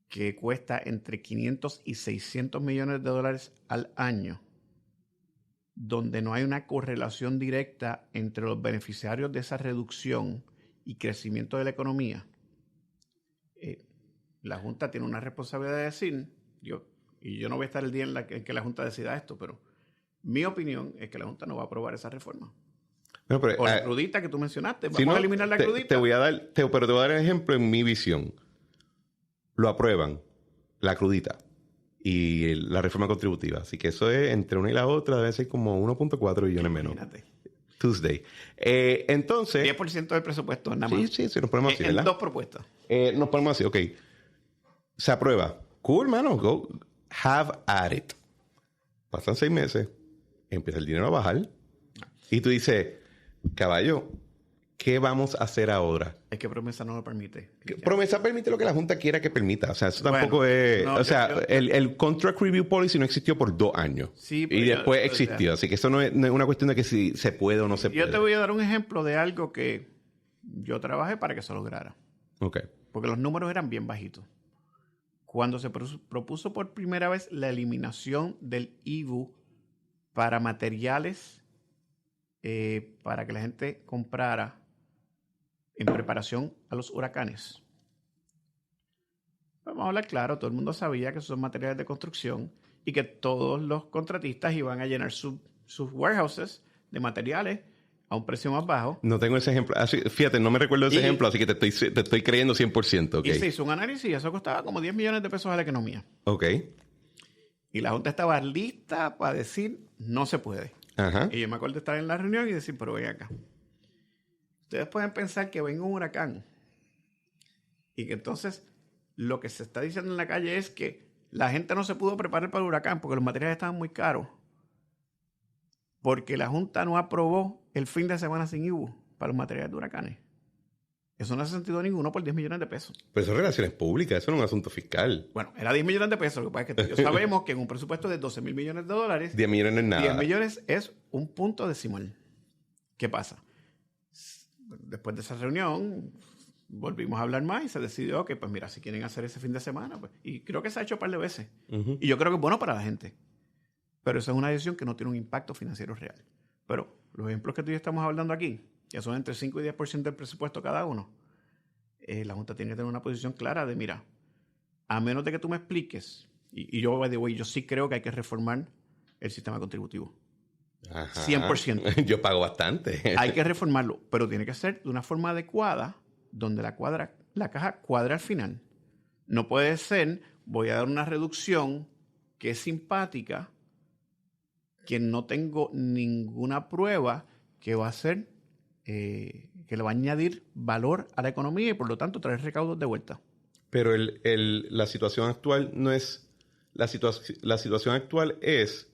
que cuesta entre 500 y 600 millones de dólares al año, donde no hay una correlación directa entre los beneficiarios de esa reducción y crecimiento de la economía, la Junta tiene una responsabilidad de decir, yo no voy a estar el día en que la Junta decida esto, pero mi opinión es que la Junta no va a aprobar esa reforma. No, pero, o la crudita que tú mencionaste, vamos a eliminar la crudita. Te voy a dar el ejemplo en mi visión. Lo aprueban, la crudita y la reforma contributiva. Así que eso es, entre una y la otra, debe ser como 1.4 billones menos. Imagínate. Tuesday. Entonces... 10% del presupuesto, nada más. Sí, nos ponemos así, ¿verdad? En 2 propuestas. Nos ponemos así, ok. Se aprueba. Cool, mano. Go. Have at it. Pasan 6 meses. Empieza el dinero a bajar. Y tú dices, caballo, ¿qué vamos a hacer ahora? Es que promesa no lo permite. Promesa permite lo que la Junta quiera que permita. O sea, eso tampoco es... No, el Contract Review Policy no existió por 2 años. Sí, y después existió. Así que eso no es una cuestión de que si se puede o no se puede. Yo te voy a dar un ejemplo de algo que yo trabajé para que se lograra. Ok. Porque los números eran bien bajitos. Cuando se propuso por primera vez la eliminación del IVU para materiales para que la gente comprara en preparación a los huracanes. Vamos a hablar claro, todo el mundo sabía que esos son materiales de construcción y que todos los contratistas iban a llenar sus warehouses de materiales a un precio más bajo. No tengo ese ejemplo. Fíjate, no me recuerdo ese ejemplo, así que te estoy creyendo 100%. Okay. Y se hizo un análisis y eso costaba como 10 millones de pesos a la economía. Ok. Y la Junta estaba lista para decir, no se puede. Ajá. Y yo me acuerdo de estar en la reunión y decir, pero ven acá. Ustedes pueden pensar que venga un huracán y que entonces lo que se está diciendo en la calle es que la gente no se pudo preparar para el huracán porque los materiales estaban muy caros. Porque la Junta no aprobó el fin de semana sin IBU para los materiales de huracanes. Eso no hace sentido ninguno por 10 millones de pesos. Pero eso es relaciones públicas, eso no es un asunto fiscal. Bueno, era 10 millones de pesos. Lo que pasa es que todos sabemos que en un presupuesto de 12 mil millones de dólares, 10 millones no es nada. 10 millones es un punto decimal. ¿Qué pasa? Después de esa reunión, volvimos a hablar más y se decidió que, pues mira, si quieren hacer ese fin de semana, pues, y creo que se ha hecho un par de veces. Y yo creo que es bueno para la gente. Pero esa es una decisión que no tiene un impacto financiero real. Pero los ejemplos que tú y yo estamos hablando aquí, que son entre 5 y 10% del presupuesto cada uno, la Junta tiene que tener una posición clara de, mira, a menos de que tú me expliques, y yo, by the way, yo sí creo que hay que reformar el sistema contributivo. Ajá. 100%. Yo pago bastante. Hay que reformarlo, pero tiene que ser de una forma adecuada, donde la caja cuadra al final. No puede ser, voy a dar una reducción que es simpática, que no tengo ninguna prueba que va a ser, que le va a añadir valor a la economía y por lo tanto traer recaudos de vuelta. Pero la situación actual no es... La situación actual es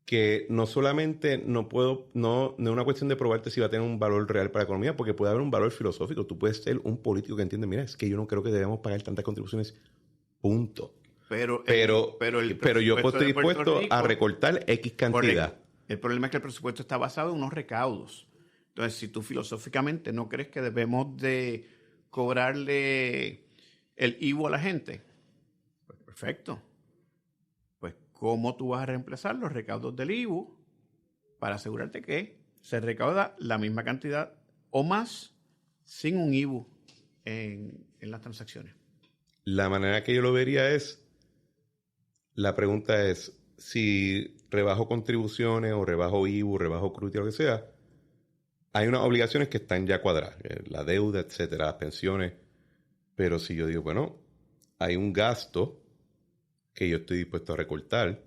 que no solamente no es una cuestión de probarte si va a tener un valor real para la economía, porque puede haber un valor filosófico. Tú puedes ser un político que entiende, mira, es que yo no creo que debemos pagar tantas contribuciones, punto. Pero yo estoy dispuesto a recortar X cantidad. Correcto. El problema es que el presupuesto está basado en unos recaudos. Entonces, si tú filosóficamente no crees que debemos de cobrarle el IVU a la gente, pues perfecto. Pues, ¿cómo tú vas a reemplazar los recaudos del IVU para asegurarte que se recauda la misma cantidad o más sin un IVU en las transacciones? La manera que yo lo vería es, la pregunta es, si rebajo contribuciones o rebajo IVU, rebajo CRUT, lo que sea, hay unas obligaciones que están ya cuadradas, la deuda, etcétera, las pensiones. Pero si yo digo, bueno, hay un gasto que yo estoy dispuesto a recortar,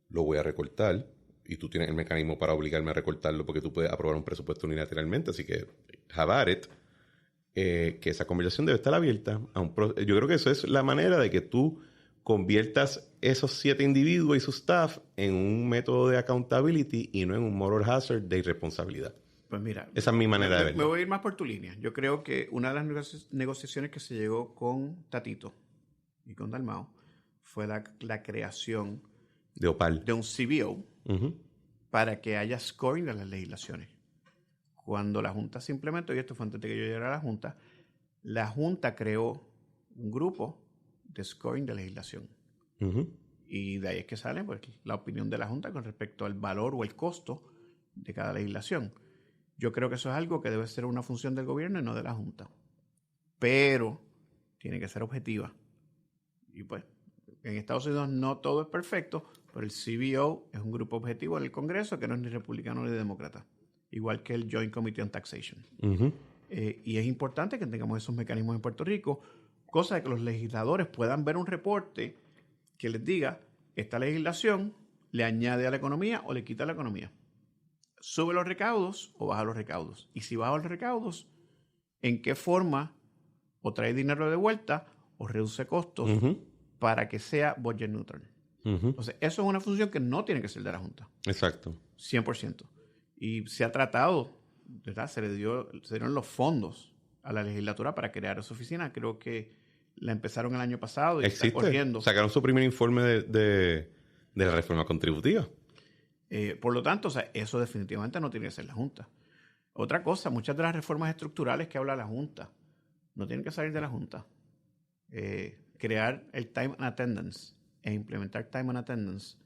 lo voy a recortar, y tú tienes el mecanismo para obligarme a recortarlo porque tú puedes aprobar un presupuesto unilateralmente, así que have at it, que esa conversación debe estar abierta. Yo creo que eso es la manera de que tú conviertas esos 7 individuos y su staff en un método de accountability y no en un moral hazard de irresponsabilidad. Pues mira, esa es mi manera de verlo. Me voy a ir más por tu línea. Yo creo que una de las negociaciones que se llegó con Tatito y con Dalmau fue la creación de OPAL, de un CBO para que haya scoring de las legislaciones. Cuando la Junta se implementó, y esto fue antes de que yo llegara a la Junta creó un grupo de scoring de legislación. Y de ahí es que sale pues, la opinión de la Junta con respecto al valor o el costo de cada legislación. Yo creo que eso es algo que debe ser una función del gobierno y no de la Junta. Pero tiene que ser objetiva. Y pues, en Estados Unidos no todo es perfecto, pero el CBO es un grupo objetivo en el Congreso que no es ni republicano ni demócrata. Igual que el Joint Committee on Taxation. Y es importante que tengamos esos mecanismos en Puerto Rico, cosa de que los legisladores puedan ver un reporte que les diga, esta legislación le añade a la economía o le quita a la economía. Sube los recaudos o baja los recaudos. Y si baja los recaudos, ¿en qué forma o trae dinero de vuelta o reduce costos para que sea budget neutral? Entonces, eso es una función que no tiene que ser de la Junta. Exacto. 100%. Y se ha tratado, ¿verdad? Se dieron los fondos a la legislatura para crear esa oficina. Creo que la empezaron el año pasado y está corriendo. Sacaron su primer informe de la reforma contributiva. Por lo tanto, o sea, eso definitivamente no tiene que ser la Junta. Otra cosa, muchas de las reformas estructurales que habla la Junta no tienen que salir de la Junta. Crear el time and attendance e implementar time and attendance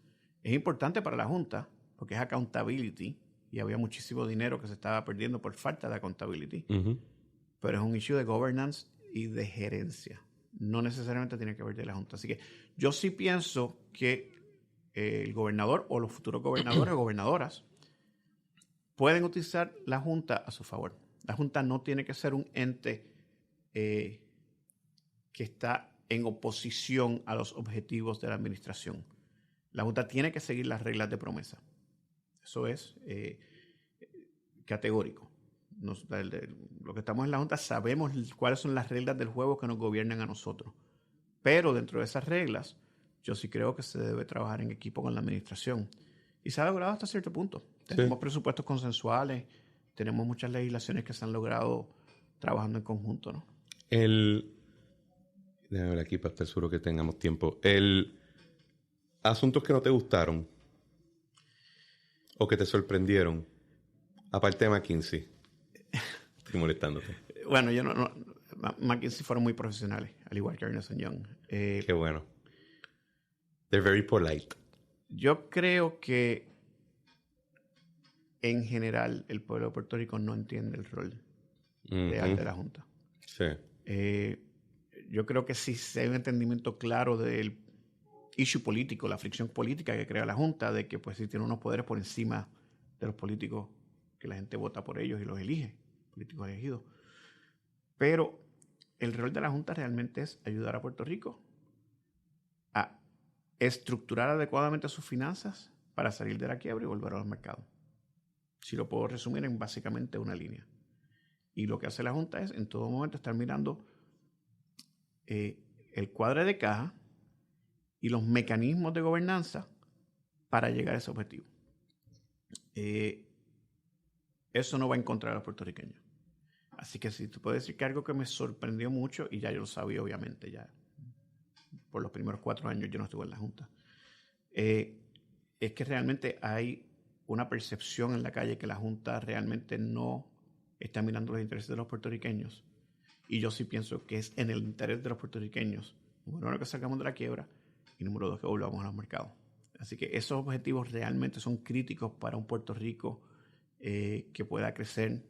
es importante para la Junta porque es accountability, y había muchísimo dinero que se estaba perdiendo por falta de accountability, pero es un issue de governance y de gerencia. No necesariamente tiene que ver de la Junta. Así que yo sí pienso que el gobernador o los futuros gobernadores o gobernadoras pueden utilizar la Junta a su favor. La Junta no tiene que ser un ente que está en oposición a los objetivos de la administración. La Junta tiene que seguir las reglas de promesa. Eso es categórico. Lo que estamos en la Junta sabemos cuáles son las reglas del juego que nos gobiernan a nosotros. Pero dentro de esas reglas, yo sí creo que se debe trabajar en equipo con la administración. Y se ha logrado hasta cierto punto. Tenemos presupuestos consensuales, tenemos muchas legislaciones que se han logrado trabajando en conjunto, ¿no? Déjame ver aquí para estar seguro que tengamos tiempo. Asuntos que no te gustaron o que te sorprendieron, aparte de McKinsey. Estoy molestándote. Bueno, McKinsey fueron muy profesionales, al igual que Ernst & Young. Qué bueno. They're very polite. Yo creo que en general el pueblo de Puerto Rico no entiende el rol real de la Junta. Sí. Yo creo que sí hay un entendimiento claro del issue político, la fricción política que crea la Junta, de que pues sí tiene unos poderes por encima de los políticos que la gente vota por ellos y los elige, políticos elegidos. Pero el rol de la Junta realmente es ayudar a Puerto Rico a estructurar adecuadamente sus finanzas para salir de la quiebra y volver a los mercados. Si lo puedo resumir en básicamente una línea. Y lo que hace la Junta es en todo momento estar mirando el cuadro de caja y los mecanismos de gobernanza para llegar a ese objetivo. Eso no va en contra de los puertorriqueños. Así que si te puedo decir que algo que me sorprendió mucho, y ya yo lo sabía obviamente, ya por los primeros 4 años yo no estuve en la Junta, es que realmente hay una percepción en la calle que la Junta realmente no está mirando los intereses de los puertorriqueños. Y yo sí pienso que es en el interés de los puertorriqueños, número 1, que salgamos de la quiebra, y número 2, que volvamos a los mercados. Así que esos objetivos realmente son críticos para un Puerto Rico que pueda crecer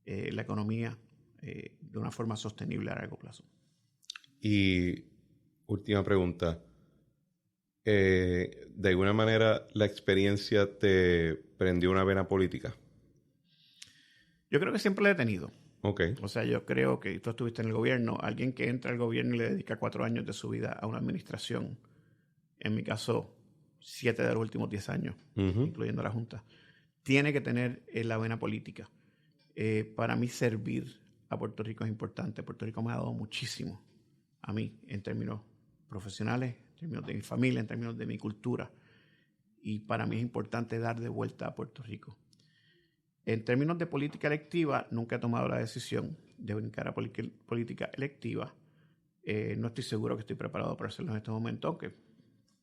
la economía de una forma sostenible a largo plazo. Y última pregunta. ¿De alguna manera la experiencia te prendió una vena política? Yo creo que siempre la he tenido. Okay. O sea, yo creo que tú estuviste en el gobierno. Alguien que entra al gobierno y le dedica 4 años de su vida a una administración, en mi caso, 7 de los últimos 10 años, incluyendo la Junta, tiene que tener la vena política. Para mí servir a Puerto Rico es importante. Puerto Rico me ha dado muchísimo a mí en términos profesionales, en términos de mi familia, en términos de mi cultura. Y para mí es importante dar de vuelta a Puerto Rico. En términos de política electiva, nunca he tomado la decisión de brincar a política electiva. No estoy seguro que estoy preparado para hacerlo en este momento, aunque,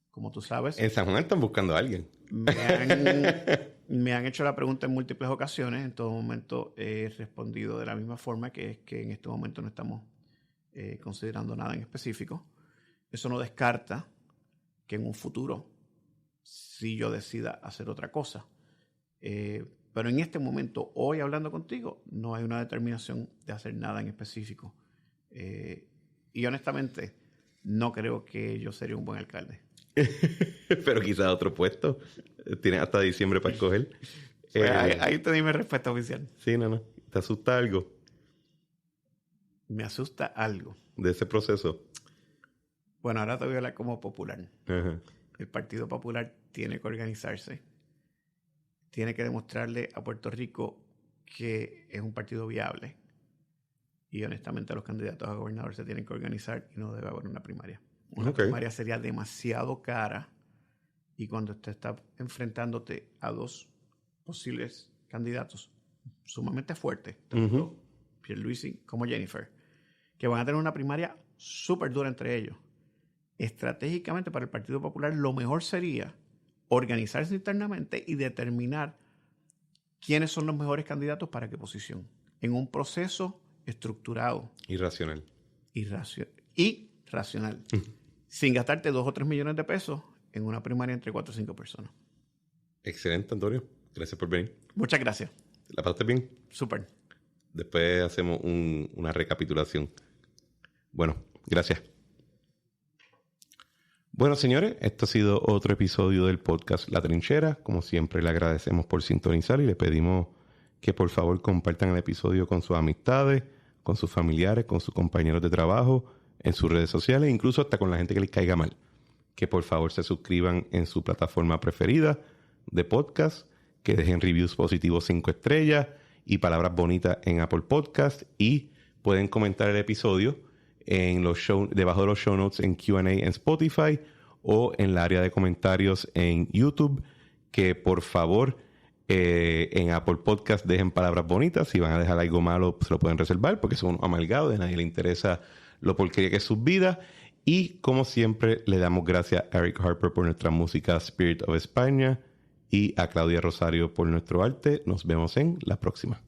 como tú sabes... En San Juan están buscando a alguien. Me han hecho la pregunta en múltiples ocasiones. En todo momento he respondido de la misma forma, que es que en este momento no estamos considerando nada en específico. Eso no descarta que en un futuro, si yo decida hacer otra cosa. Pero en este momento, hoy hablando contigo, no hay una determinación de hacer nada en específico. Y honestamente, no creo que yo sería un buen alcalde. Pero quizás otro puesto. Tienes hasta diciembre para escoger. Pues ahí te di mi respuesta oficial. Sí, no. ¿Te asusta algo? Me asusta algo. ¿De ese proceso? Bueno, ahora te voy a hablar como popular. Ajá. El Partido Popular tiene que organizarse. Tiene que demostrarle a Puerto Rico que es un partido viable. Y honestamente los candidatos a gobernador se tienen que organizar y no debe haber una primaria. Una primaria sería demasiado cara, y cuando usted está enfrentándote a 2 posibles candidatos sumamente fuertes, tanto Pierluisi como Jennifer, que van a tener una primaria súper dura entre ellos. Estratégicamente para el Partido Popular lo mejor sería organizarse internamente y determinar quiénes son los mejores candidatos para qué posición, en un proceso estructurado. Irracional. Y racional. Sin gastarte 2 o 3 millones de pesos en una primaria entre 4 o 5 personas. Excelente, Antonio. Gracias por venir. Muchas gracias. ¿La pasaste bien? Súper. Después hacemos una recapitulación. Bueno, gracias. Bueno, señores, esto ha sido otro episodio del podcast La Trinchera. Como siempre, le agradecemos por sintonizar y le pedimos que por favor compartan el episodio con sus amistades, con sus familiares, con sus compañeros de trabajo, en sus redes sociales, incluso hasta con la gente que les caiga mal. Que por favor se suscriban en su plataforma preferida de podcast, que dejen reviews positivos 5 estrellas y palabras bonitas en Apple Podcast, y pueden comentar el episodio en debajo de los show notes en Q&A en Spotify o en el área de comentarios en YouTube, que por favor en Apple Podcast dejen palabras bonitas. Si van a dejar algo malo, se lo pueden reservar porque son amargados, a nadie le interesa lo porquería que es su vida. Y como siempre, le damos gracias a Eric Harper por nuestra música Spirit of España y a Claudia Rosario por nuestro arte. Nos vemos en la próxima.